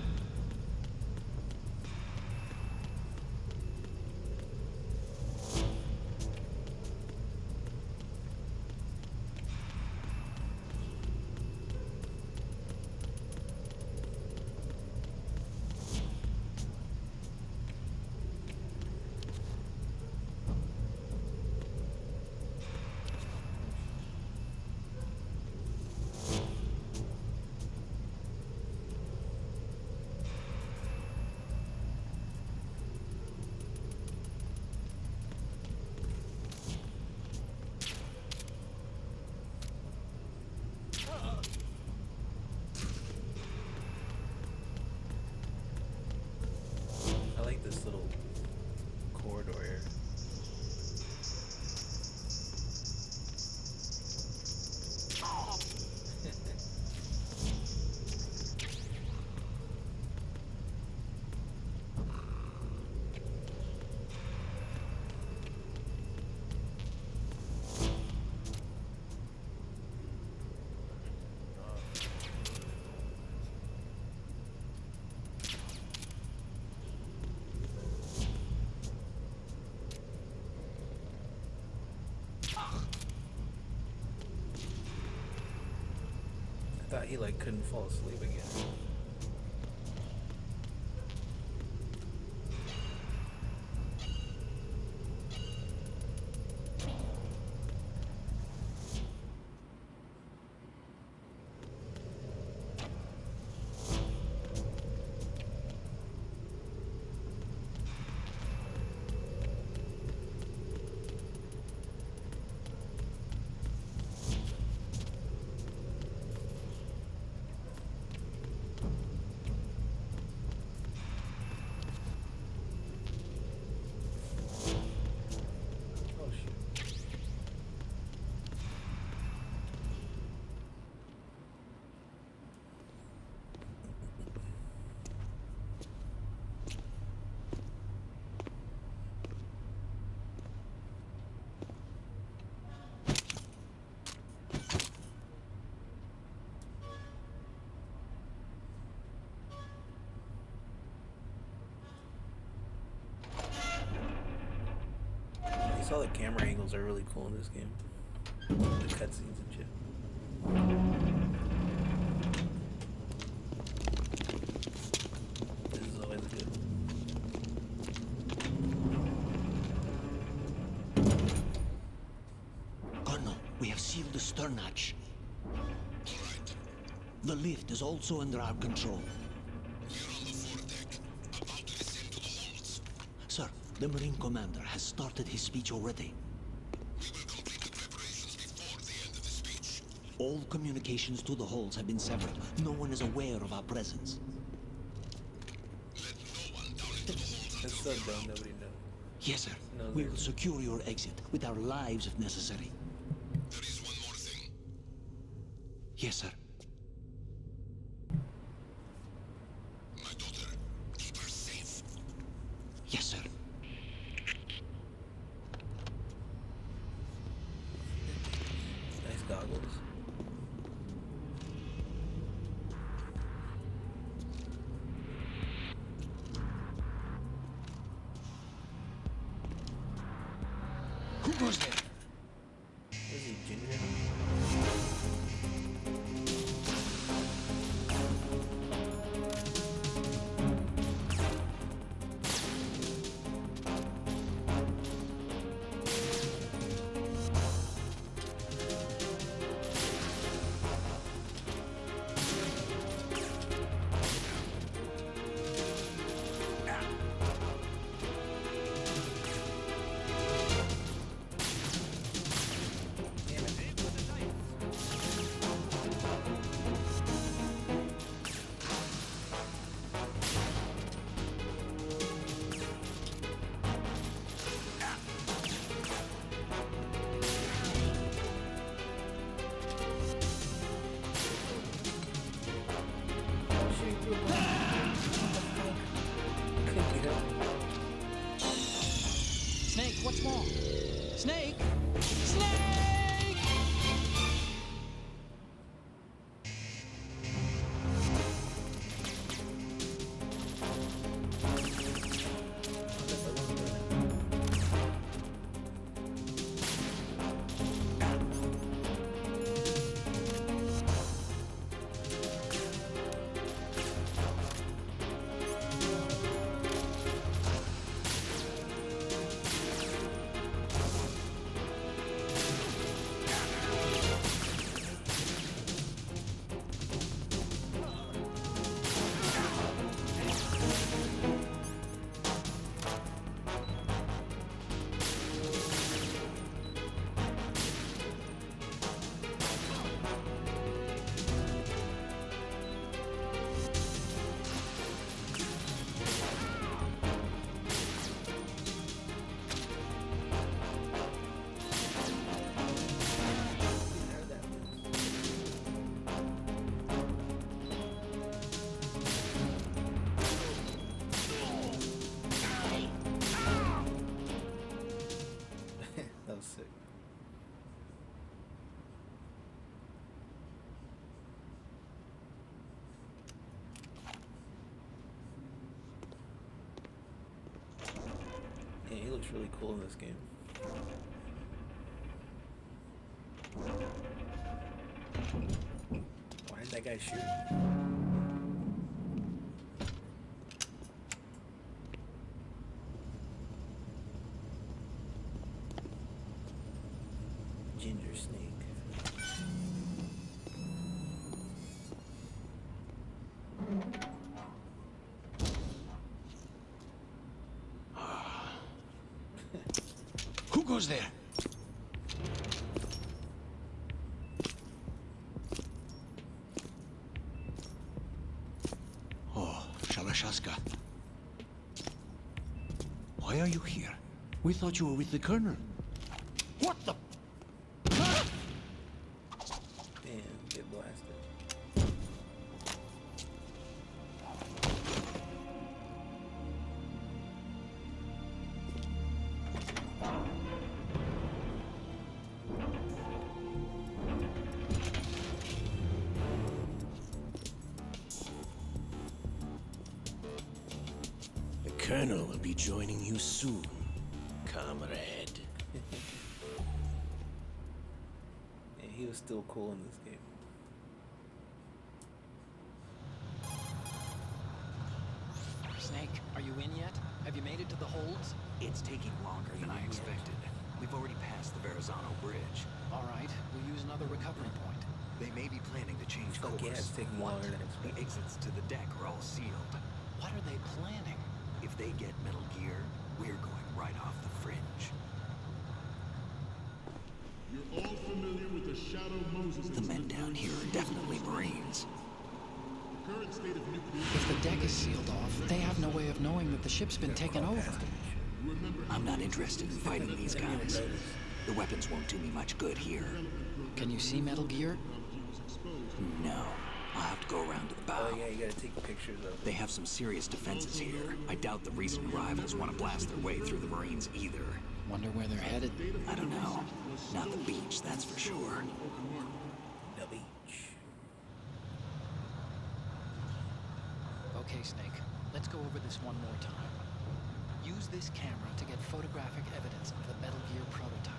I like this little corridor here. I thought he like couldn't fall asleep again. Oh shoot. I saw the camera angles are really cool in this game. The cutscenes and shit. This is always good. Colonel, we have sealed the stern hatch. The lift is also under our control. Sir, the Marine Commander has started his speech already. All communications to the halls have been severed. No one is aware of our presence. That's so dumb, nobody knows. Yes, sir. No, We there will isn't. secure your exit with our lives if necessary. There is one more thing. Yes, sir. My daughter, keep her safe. Yes, sir. Nice goggles. Who goes there? Is he ginger? he looks really cool in this game. Why is that guy shooting? Ginger snake. Who goes there? Oh, Shalashaska. Why are you here? We thought you were with the Colonel. What the? Damn, get blasted. The Colonel will be joining you soon, comrade. Yeah, he was still cool in this game. Snake, are you in yet? Have you made it to the holds? It's taking longer than I expected. We've already passed the Verrazano Bridge. All right, we'll use another recovery point. They may be planning to change Fuck course. yeah, it's taking longer than The expected. exits to the deck are all sealed. What are they planning? If they get Metal Gear, we're going right off the fringe. You're all familiar with the Shadow Moses The men incident. down here are definitely Marines. The current state of nuclear... If the deck is sealed off, they have no way of knowing that the ship's been taken over. I'm not interested in fighting these guys. The weapons won't do me much good here. Can you see Metal Gear? No. I'll have to go around to the bow. Oh yeah, you gotta take pictures of They have some serious defenses here. I doubt the recent arrivals want to blast their way through the Marines either. Wonder where they're headed. I don't know. Not the beach, that's for sure. the beach. Okay, Snake, let's go over this one more time. Use this camera to get photographic evidence of the Metal Gear prototype.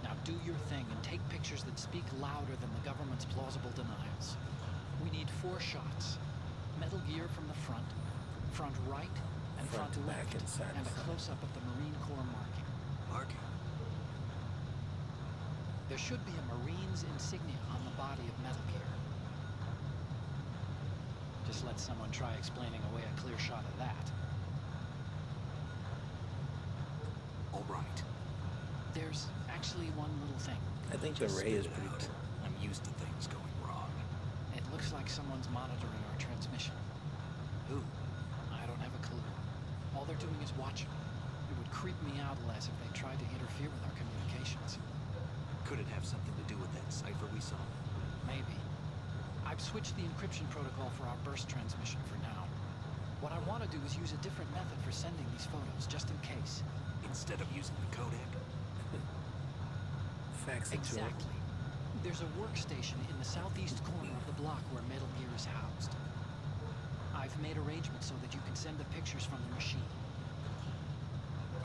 Now do your thing and take pictures that speak louder than the government's plausible denials. We need 4 shots. Metal Gear from the front, front right, and Front front to back left, and side to and a side. close-up of the Marine Corps marking. Marking? There should be a Marine's insignia on the body of Metal Gear. Just let someone try explaining away a clear shot of that. All right. There's actually one little thing. I think the Just ray is spit it pretty out. cool. I'm used to things going wrong. It looks like someone's monitoring our transmission. Who? I don't have a clue. All they're doing is watching. It would creep me out less if they tried to interfere with our communications. Could it have something to do with that cipher we saw? Maybe. I've switched the encryption protocol for our burst transmission for now. What I want to do is use a different method for sending these photos, just in case. Instead of using the codec? Fax it to him. Exactly. There's a workstation in the southeast corner of the block where Metal Gear is housed. I've made arrangements so that you can send the pictures from the machine.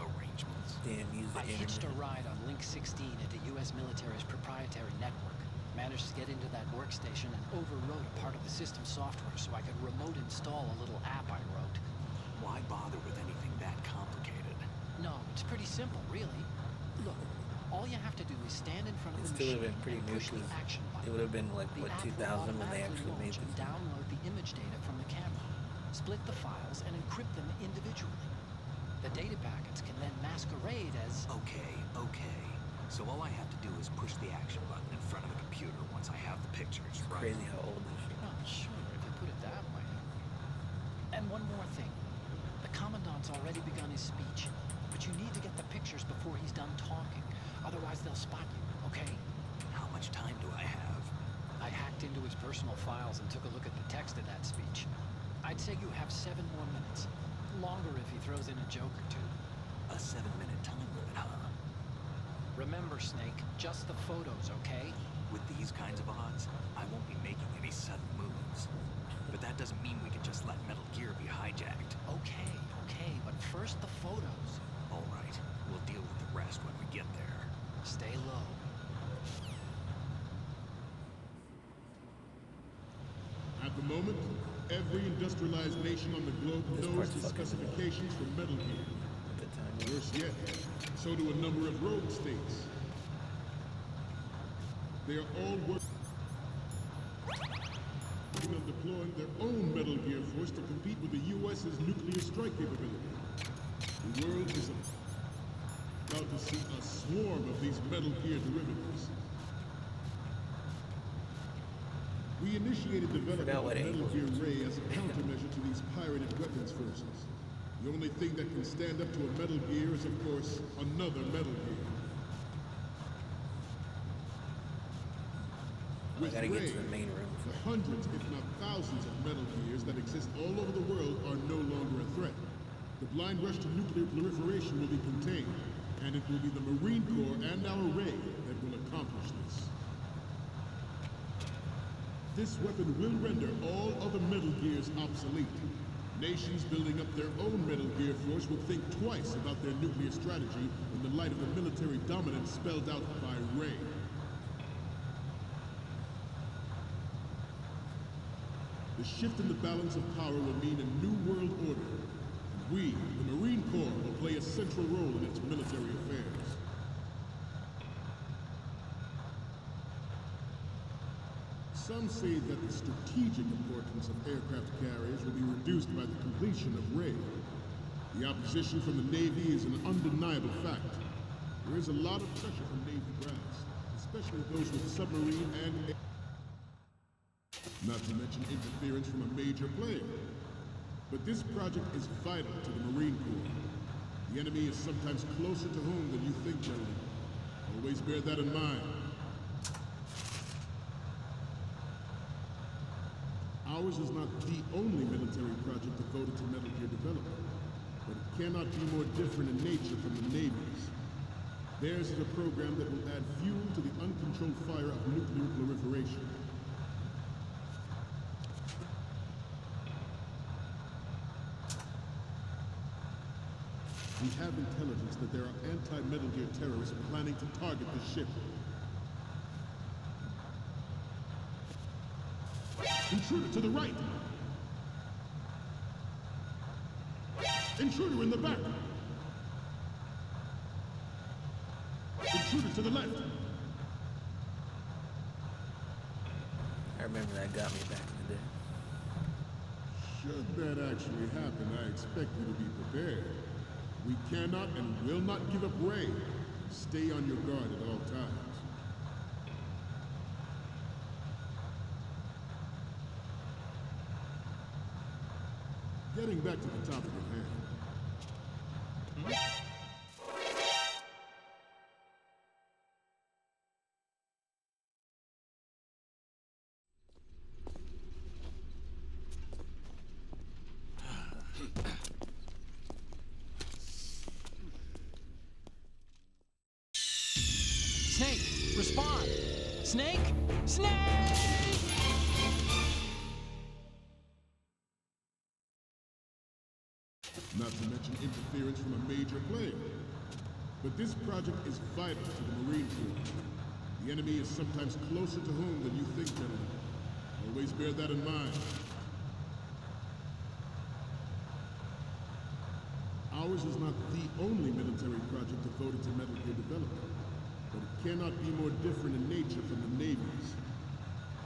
Arrangements? Damn, use the I hitched a internet. ride on Link 16 into U.S. military's proprietary network. Managed to get into that workstation and overwrote a part of the system software so I could remote install a little app I wrote. Why bother with anything that complicated? No, it's pretty simple, really. Look, all you have to do is stand in front of It the still would machine have been pretty and new push the because action button. it would have been like, The what, app will 2000 when they automatically actually made launch this and game. download the image data from the camera, split the files, and encrypt them individually. The data packets can then masquerade as... Okay. So all I have to do is push the action button in front of the computer once I have the pictures, right? Crazy how old this shit Oh, sure, if you put it that way. And one more thing. The Commandant's already begun his speech, but you need to get the pictures before he's done talking. Otherwise, they'll spot you, okay? How much time do I have? I hacked into his personal files and took a look at the text of that speech. I'd say you have 7 more minutes. Longer if he throws in a joke or two. A 7-minute time limit, huh? Remember, Snake, just the photos, okay? With these kinds of odds, I won't be making any sudden moves. But that doesn't mean we can just let Metal Gear be hijacked. Okay, but first the photos. All right. At the moment, every industrialized nation on the globe This knows part's the fucking specifications for Metal Gear. Good time. Worse yet, so do a number of rogue states. They are all working on deploying their own Metal Gear force to compete with the U.S.'s nuclear strike capability. The world is about to see a swarm of these Metal Gear derivatives. We initiated development of Metal Gear Ray as a countermeasure to these pirated weapons forces. The only thing that can stand up to a Metal Gear is, of course, another Metal Gear. I gotta get to the main room. The hundreds, if not thousands, of Metal Gears that exist all over the world are no longer a threat. The blind rush to nuclear proliferation will be contained, and it will be the Marine Corps and our Ray that will accomplish this. This weapon will render all other Metal Gears obsolete. Nations building up their own Metal Gear force will think twice about their nuclear strategy in the light of the military dominance spelled out by Ray. The shift in the balance of power will mean a new world order. And we, the Marine Corps, will play a central role in its military affairs. Some say that the strategic importance of aircraft carriers will be reduced by the completion of Ray. The opposition from the Navy is an undeniable fact. There is a lot of pressure from Navy brass, especially those with submarine and air. Not to mention interference from a major player. But this project is vital to the Marine Corps. The enemy is sometimes closer to home than you think, gentlemen. Always bear that in mind. Ours is not the only military project devoted to Metal Gear development, but it cannot be more different in nature from the Navy's. Theirs is a program that will add fuel to the uncontrolled fire of nuclear proliferation. We have intelligence that there are anti-Metal Gear terrorists planning to target the ship. Intruder to the right! Intruder in the back! Intruder to the left! I remember that got me back in the day. Should that actually happen, I expect you to be prepared. We cannot and will not give up Ray. Stay on your guard at all times. Getting back to the topic at hand. Snake, respond! Snake! Snake! Not to mention interference from a major player. But this project is vital to the Marine Corps. The enemy is sometimes closer to home than you think, gentlemen. Always bear that in mind. Ours is not the only military project devoted to Metal Gear development, but it cannot be more different in nature from the Navy's.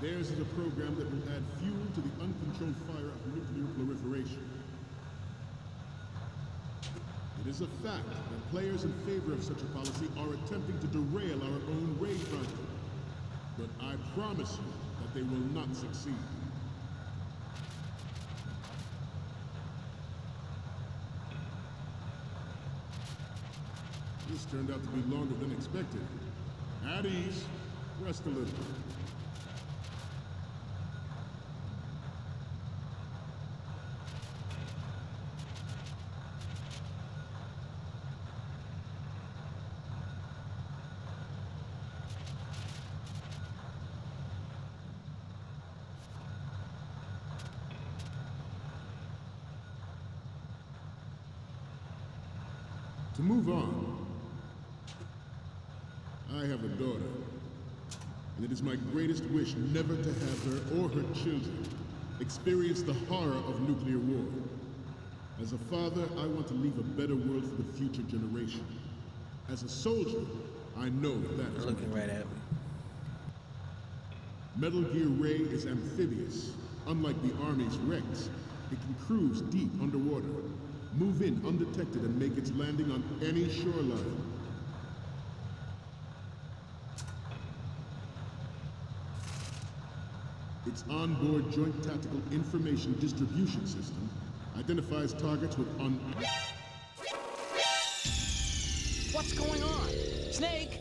Theirs is a program that will add fuel to the uncontrolled fire of nuclear proliferation. It is a fact that players in favor of such a policy are attempting to derail our own Ray project. But I promise you that they will not succeed. This turned out to be longer than expected. At ease. Rest a little. To move on, I have a daughter, and it is my greatest wish never to have her or her children Experience the horror of nuclear war. As a father, I want to leave a better world for the future generation. As a soldier, I know that They're is looking my right duty. at me. Metal Gear Ray is amphibious. Unlike the Army's Rex, it can cruise deep underwater, move in undetected, and make its landing on any shoreline. Its onboard Joint Tactical Information Distribution System identifies targets with What's going on? Snake!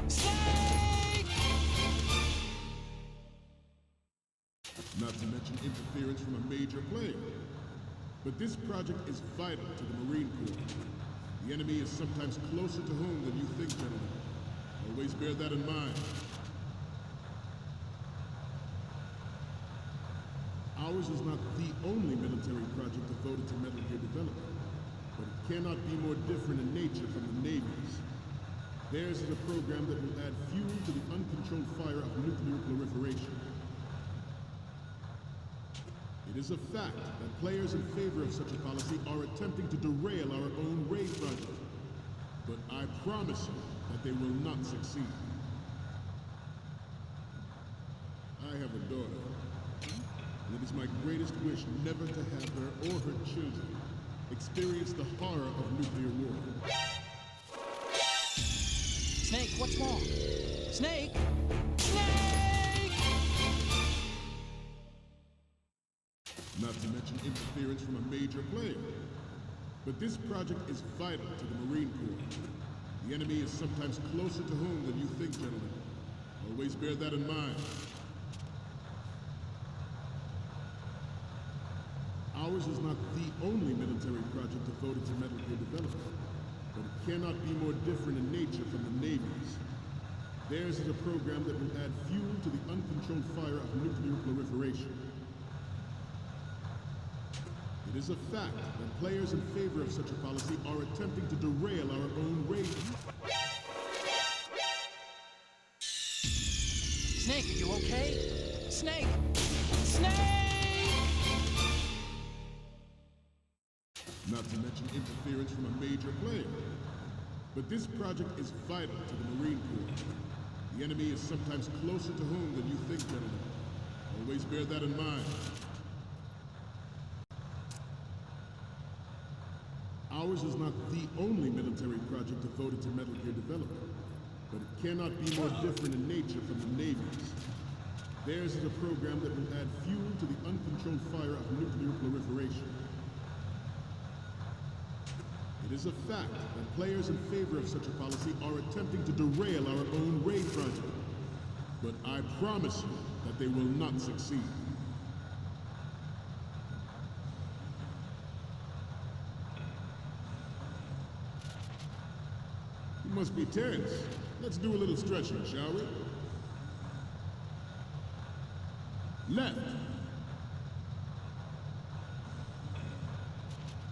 Snake! not to mention interference from a major player. But this project is vital to the Marine Corps. The enemy is sometimes closer to home than you think, gentlemen. Always bear that in mind. Ours is not the only military project devoted to Metal Gear development, but it cannot be more different in nature from the Navy's. Theirs is a program that will add fuel to the uncontrolled fire of nuclear proliferation. It is a fact that players in favor of such a policy are attempting to derail our own Ray project. But I promise you that they will not succeed. I have a daughter, and it is my greatest wish never to have her or her children experience the horror of nuclear war. Snake, what's wrong? Snake! Snake! Not to mention interference from a major player. But this project is vital to the Marine Corps. The enemy is sometimes closer to home than you think, gentlemen. Always bear that in mind. Ours is not the only military project devoted to Metal Gear development, but it cannot be more different in nature from the Navy's. Theirs is a program that will add fuel to the uncontrolled fire of nuclear proliferation. It is a fact that players in favor of such a policy are attempting to derail our own Ray. Snake, are you okay? Snake! Snake! Not to mention interference from a major player. But this project is vital to the Marine Corps. The enemy is sometimes closer to home than you think, gentlemen. Always bear that in mind. Ours is not the only military project devoted to Metal Gear development, but it cannot be more different in nature from the Navy's. Theirs is a program that will add fuel to the uncontrolled fire of nuclear proliferation. It is a fact that players in favor of such a policy are attempting to derail our own Ray project. But I promise you that they will not succeed. You must be tense. Let's do a little stretching, shall we? Left.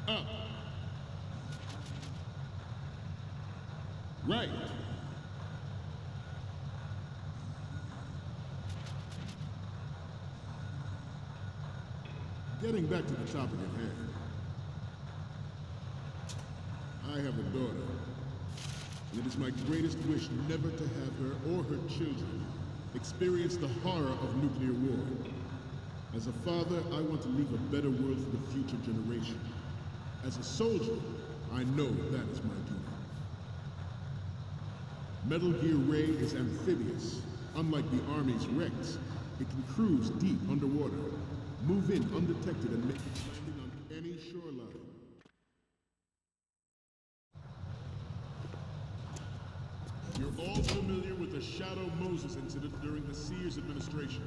Up. Right. Getting back to the topic at hand. I have a daughter, and it is my greatest wish never to have her or her children experience the horror of nuclear war. As a father, I want to leave a better world for the future generation. As a soldier, I know that is my duty. Metal Gear Ray is amphibious. Unlike the Army's Rex, it can cruise deep underwater, move in undetected, and make its landing on any shoreline. You're all familiar with the Shadow Moses incident during the Sears administration.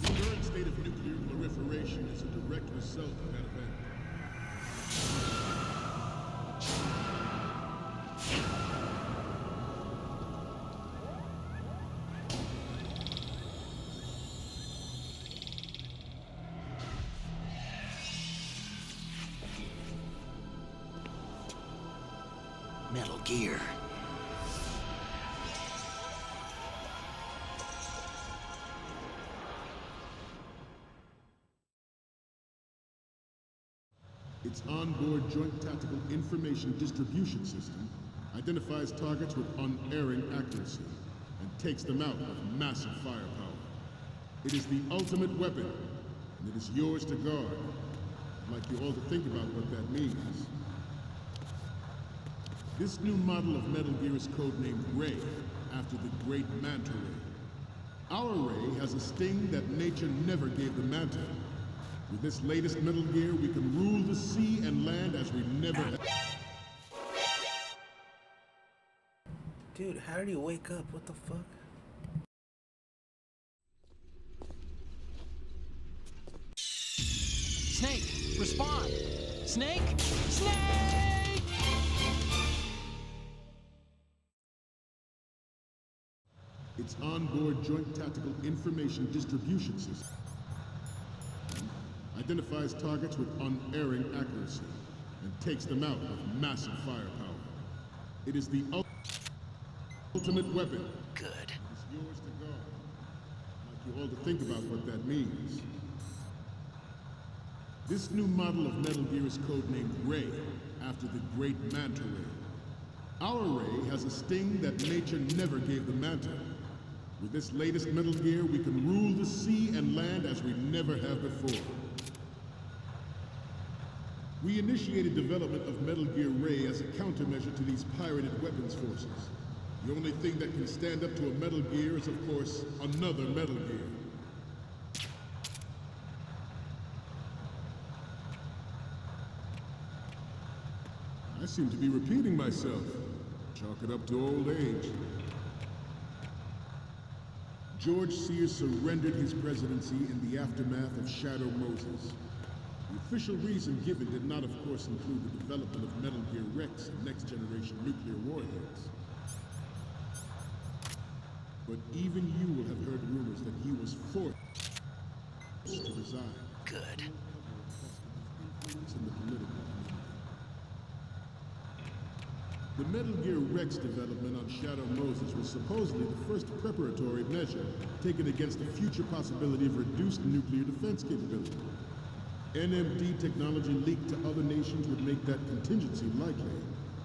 The current state of nuclear proliferation is a direct result of that event. Metal Gear. Its onboard Joint Tactical Information Distribution System identifies targets with unerring accuracy and takes them out with massive firepower. It is the ultimate weapon, and it is yours to guard. I'd like you all to think about what that means. This new model of Metal Gear is codenamed Ray, after the great Manta Ray. Our Ray has a sting that nature never gave the Manta. With this latest Metal Gear, we can rule the sea and land as we never have. Dude, how did he wake up? What the fuck? Snake, respond! Snake! Snake! Its onboard Joint Tactical Information Distribution System identifies targets with unerring accuracy and takes them out with massive firepower. It is the ultimate weapon. Good. It is yours to guard. I'd like you all to think about what that means. This new model of Metal Gear is codenamed Ray, after the great Manta Ray. Our Ray has a sting that nature never gave the Manta. With this latest Metal Gear, we can rule the sea and land as we never have before. We initiated development of Metal Gear Ray as a countermeasure to these pirated weapons forces. The only thing that can stand up to a Metal Gear is, of course, another Metal Gear. I seem to be repeating myself. Chalk it up to old age. George Sears surrendered his presidency in the aftermath of Shadow Moses. The official reason given did not, of course, include the development of Metal Gear Rex and next-generation nuclear warheads. But even you will have heard rumors that he was forced to resign. Good. In the political community. The Metal Gear Rex development on Shadow Moses was supposedly the first preparatory measure taken against the future possibility of reduced nuclear defense capability. NMD technology leaked to other nations would make that contingency likely.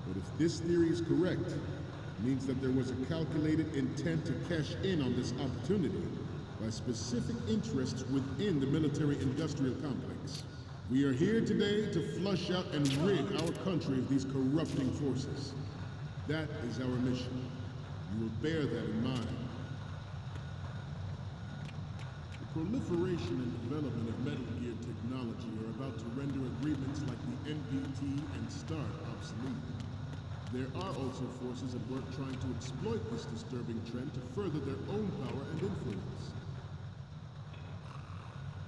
But if this theory is correct, it means that there was a calculated intent to cash in on this opportunity by specific interests within the military-industrial complex. We are here today to flush out and rid our country of these corrupting forces. That is our mission. You will bear that in mind. The proliferation and development of Metal Gear technology are about to render agreements like the NPT and START obsolete. There are also forces at work trying to exploit this disturbing trend to further their own power and influence.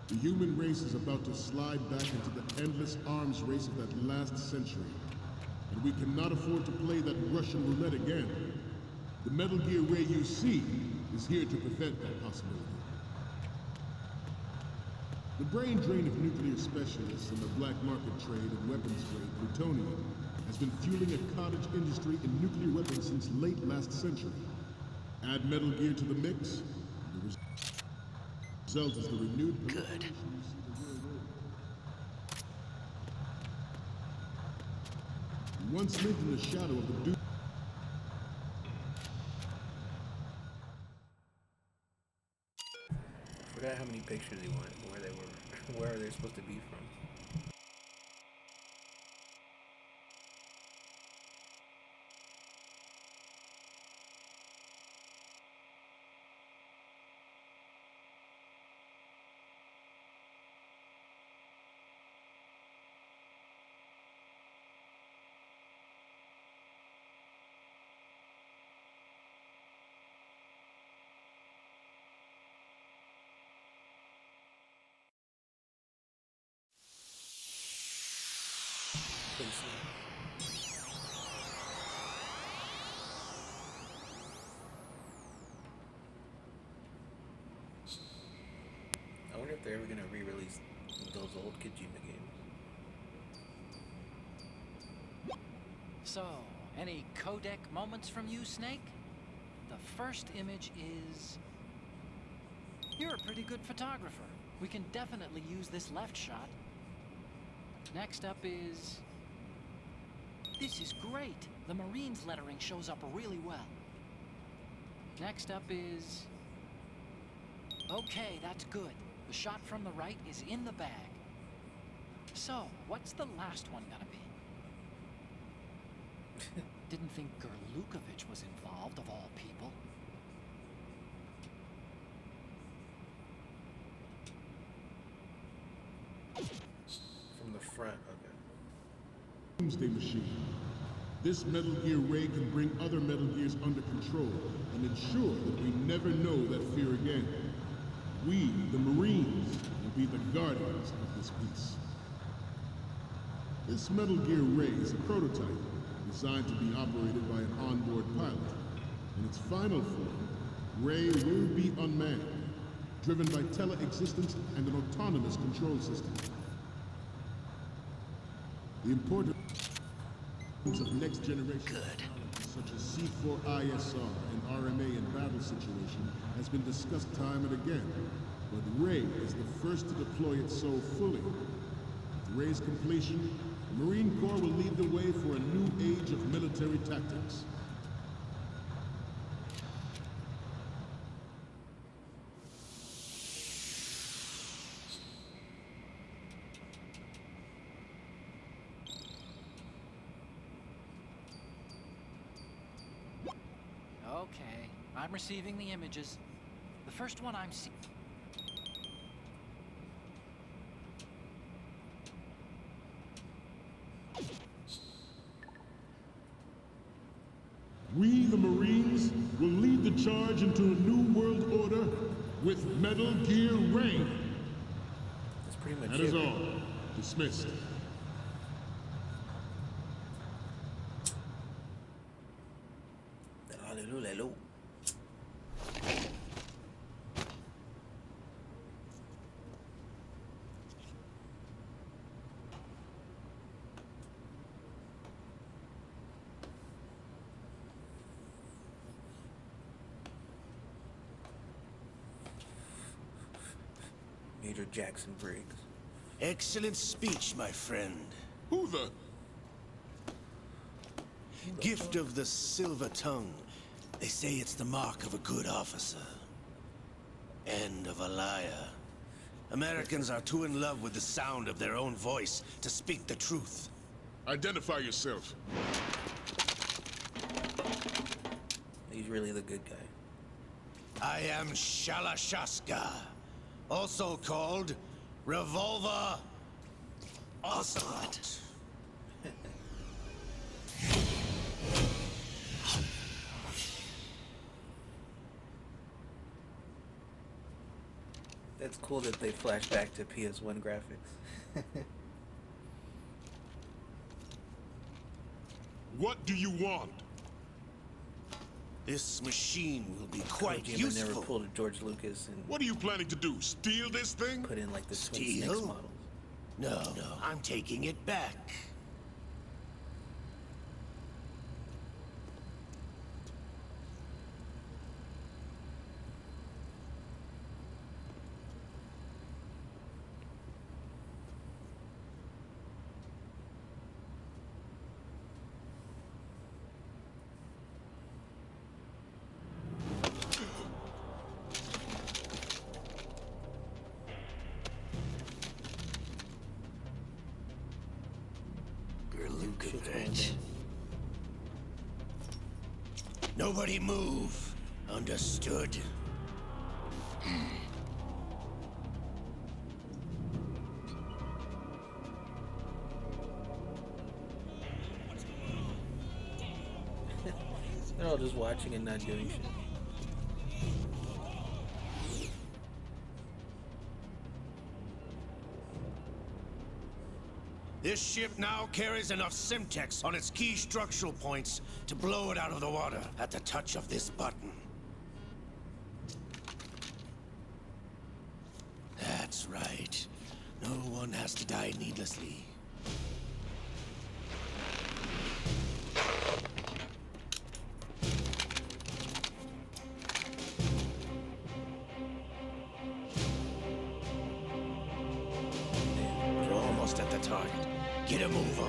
The human race is about to slide back into the endless arms race of that last century. And we cannot afford to play that Russian roulette again. The Metal Gear Ray you see is here to prevent that possibility. The brain drain of nuclear specialists and the black market trade and weapons trade, plutonium, has been fueling a cottage industry in nuclear weapons since late last century. Add Metal Gear to the mix, and the result is the renewed proliferation you see the world over. You once lived in the shadow of the Duke. I forgot how many pictures he wanted, where they were, where they're supposed to be from. I wonder if they're ever gonna re-release those old Kojima games. So, any codec moments from you, Snake? The first image is... You're a pretty good photographer. We can definitely use this left shot. Next up is... This is great! The Marines lettering shows up really well. Next up is... Okay, that's good. The shot from the right is in the bag. So, what's the last one gonna be? Didn't think Gerlukovich was involved, of all people. From the front, okay. Doomsday Machine. This Metal Gear Ray can bring other Metal Gears under control and ensure that we never know that fear again. We, the Marines, will be the guardians of this peace. This Metal Gear Ray is a prototype designed to be operated by an onboard pilot. In its final form, Ray will be unmanned, driven by tele-existence and an autonomous control system. The importance of next generation such as C4ISR and RMA in battle situation has been discussed time and again, but Ray is the first to deploy it so fully. With Ray's completion, the Marine Corps will lead the way for a new age of military tactics. Okay, I'm receiving the images. The first one I'm seeing... We, the Marines, will lead the charge into a new world order with Metal Gear Ray. That's pretty much That it. is all. Dismissed. Hallelujah. Major Jackson Briggs. Excellent speech, my friend. Who the? Gift of the silver tongue. They say it's the mark of a good officer. And of a liar. Americans are too in love with the sound of their own voice to speak the truth. Identify yourself. He's really the good guy. I am Shalashaska, also called Revolver Ocelot. That's cool that they flash back to PS1 graphics. What do you want? This machine will be quite Kojima useful. never pulled a George Lucas and What are you planning to do? Steal this thing? put in like the Twin Steal? Snakes models. No, I'm taking it back. Gerlukovich. Nobody move. Understood? They're all just watching and not doing shit. This ship now carries enough Simtex on its key structural points to blow it out of the water at the touch of this button. That's right. No one has to die needlessly. We're almost at the target. Get a move on.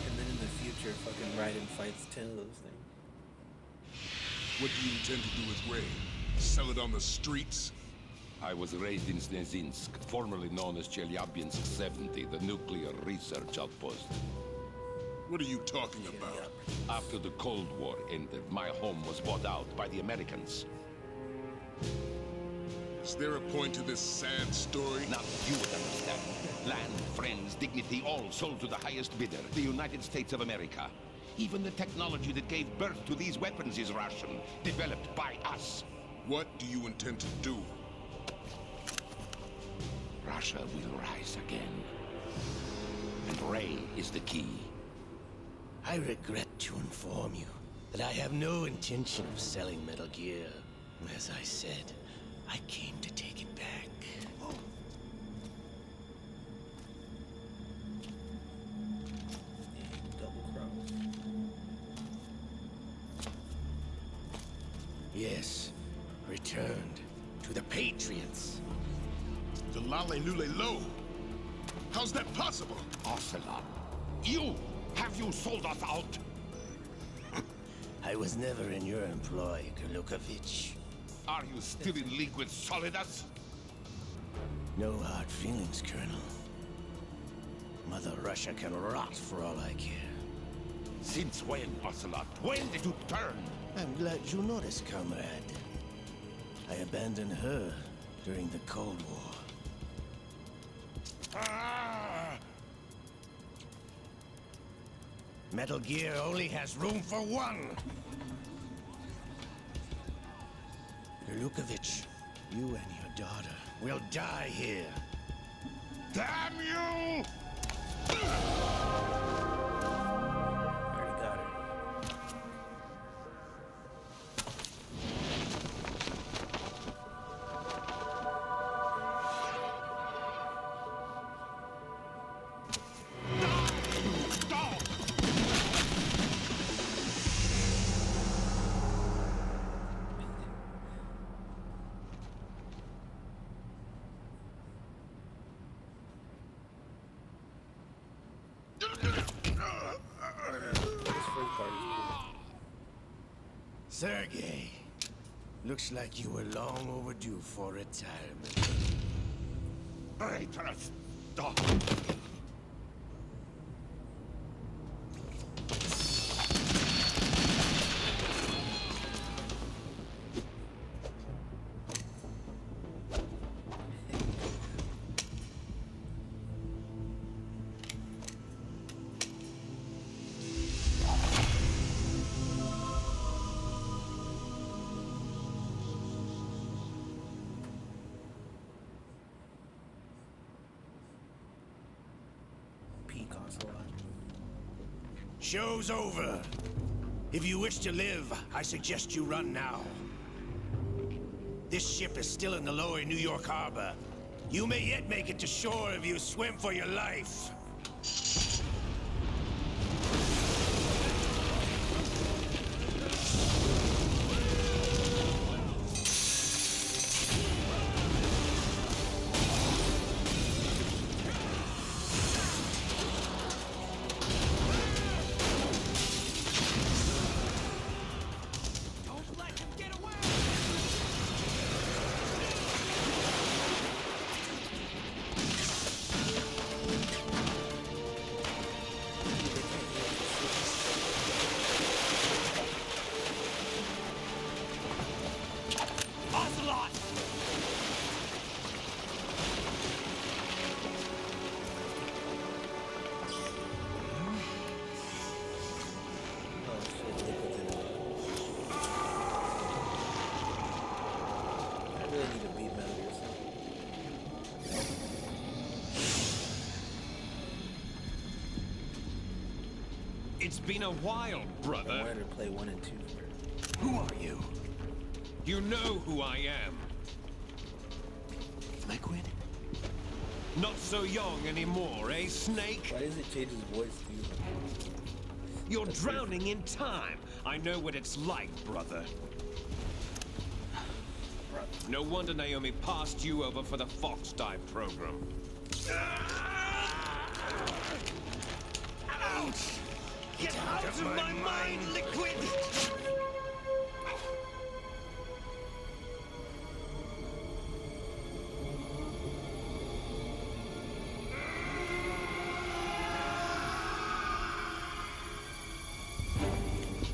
And then in the future, fucking Raiden fights 10 of those things. What do you intend to do with Ray? Sell it on the streets? I was raised in Snezinsk, formerly known as Chelyabinsk 70, the nuclear research outpost. What are you talking about? After the Cold War ended, my home was bought out by the Americans. Is there a point to this sad story? Now you would understand. Land, friends, dignity, all sold to the highest bidder, the United States of America. Even the technology that gave birth to these weapons is Russian, developed by us. What do you intend to do? Russia will rise again. And Ray is the key. I regret to inform you that I have no intention of selling Metal Gear. As I said, I came to take it back. Double cross. Yes, returned to the Patriots. The Lale Lule Lo? How's that possible? Ocelot, have you sold us out? I was never in your employ, Kurlukovich. Are you still in league with Solidus? No hard feelings, Colonel. Mother Russia can rot for all I care. Since when, Ocelot? When did you turn? I'm glad you noticed, comrade. I abandoned her during the Cold War. Metal Gear only has room for one! Kurlukovich, you and your daughter will die here. Damn you! Already got her. Sergei, looks like you were long overdue for retirement. Traitorous dog! P costs a lot. Show's over. If you wish to live, I suggest you run now. This ship is still in the lower New York harbor. You may yet make it to shore if you swim for your life. It's been a while, brother. I wanted to play 1 and 2 first. Who are you? You know who I am. Liquid? Not so young anymore, eh, Snake? Why does it change his voice, dude? You're drowning in time. I know what it's like, brother. No wonder Naomi passed you over for the Fox Dive program. Ouch! Get out of my mind, Liquid!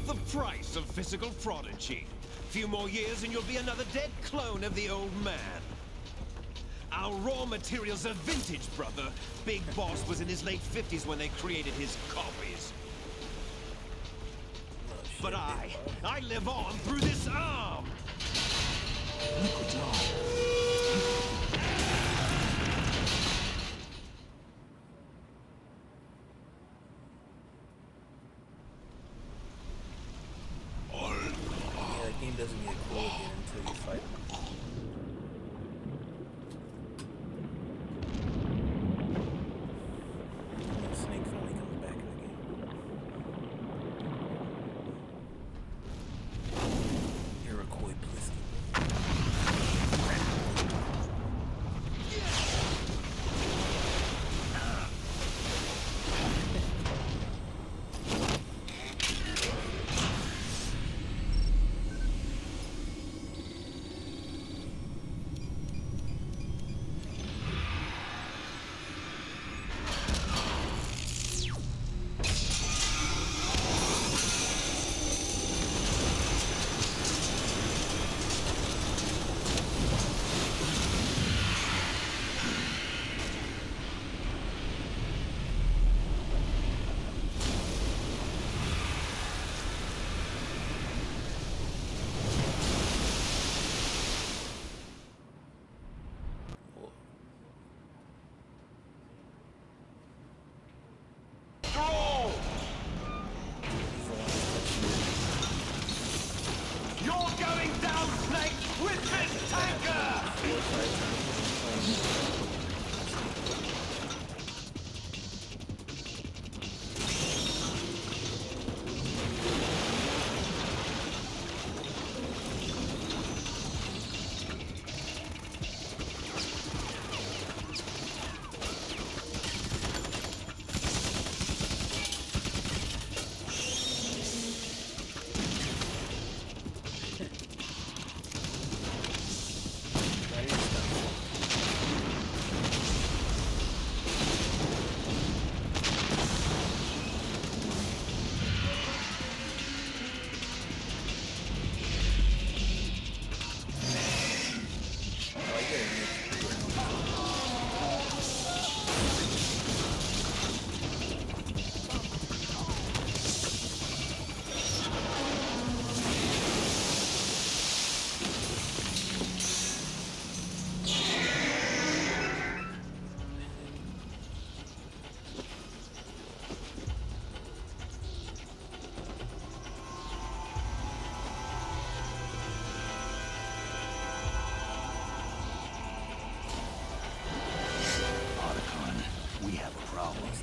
The price of physical prodigy. Few more years and you'll be another dead clone of the old man. Our raw materials are vintage, brother. Big Boss was in his late 50s when they created his copies. But I live on through this arm! Liquid's on. Yeah, the game doesn't get cool again until you fight. When Snake finally comes back in the game. Iroquois Pliskin.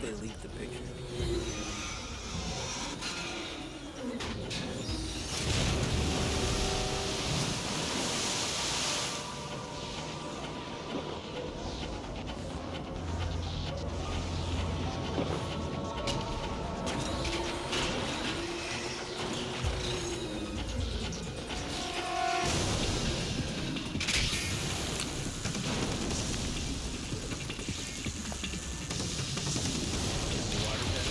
They leaked the picture. Water gun.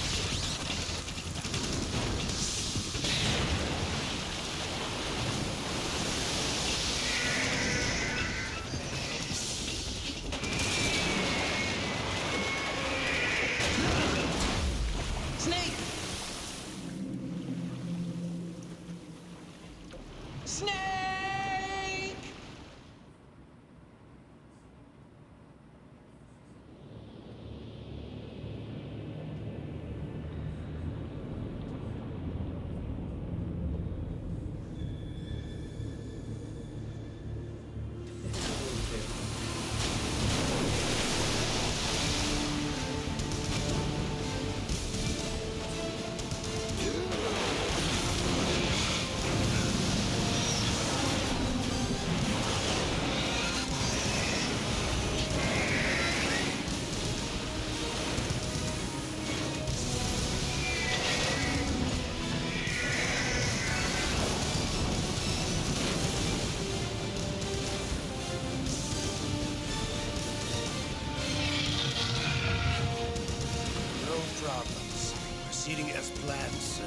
Proceeding as planned, sir.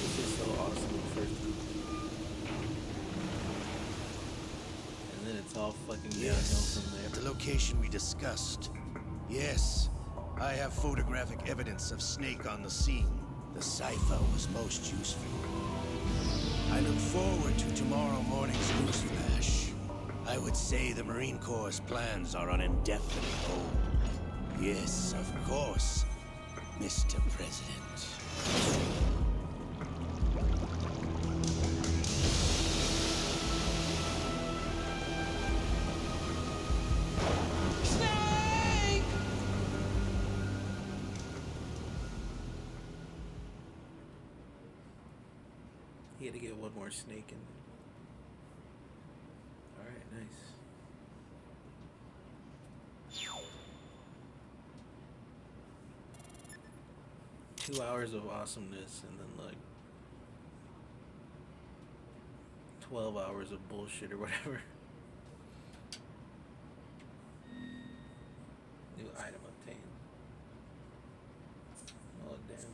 This is so awesome first. And then it's all fucking downhill Yes, from at there. the location we discussed. Yes, I have photographic evidence of Snake on the scene. The cipher was most useful. I look forward to tomorrow morning's newsflash. I would say the Marine Corps' plans are on indefinite hold. Yes, of course, Mr. President. He had to get one more snake in there. Alright, nice. Two hours of awesomeness and then like 12 hours of bullshit or whatever. New item obtained. Oh damn.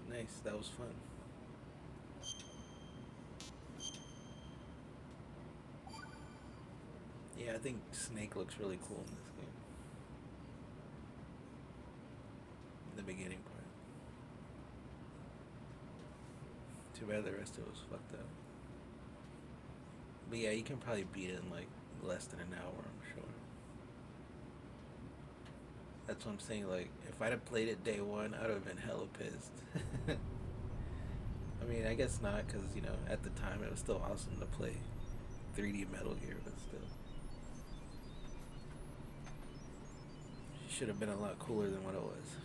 Nice, that was fun. Yeah, I think Snake looks really cool in this game. The beginning part. Too bad the rest of it was fucked up. But yeah, you can probably beat it in like less than an hour, I'm sure. That's what I'm saying, like, if I'd have played it day one, I'd have been hella pissed. I mean, I guess not, because, you know, at the time it was still awesome to play 3D Metal Gear, but still. Should have been a lot cooler than what it was.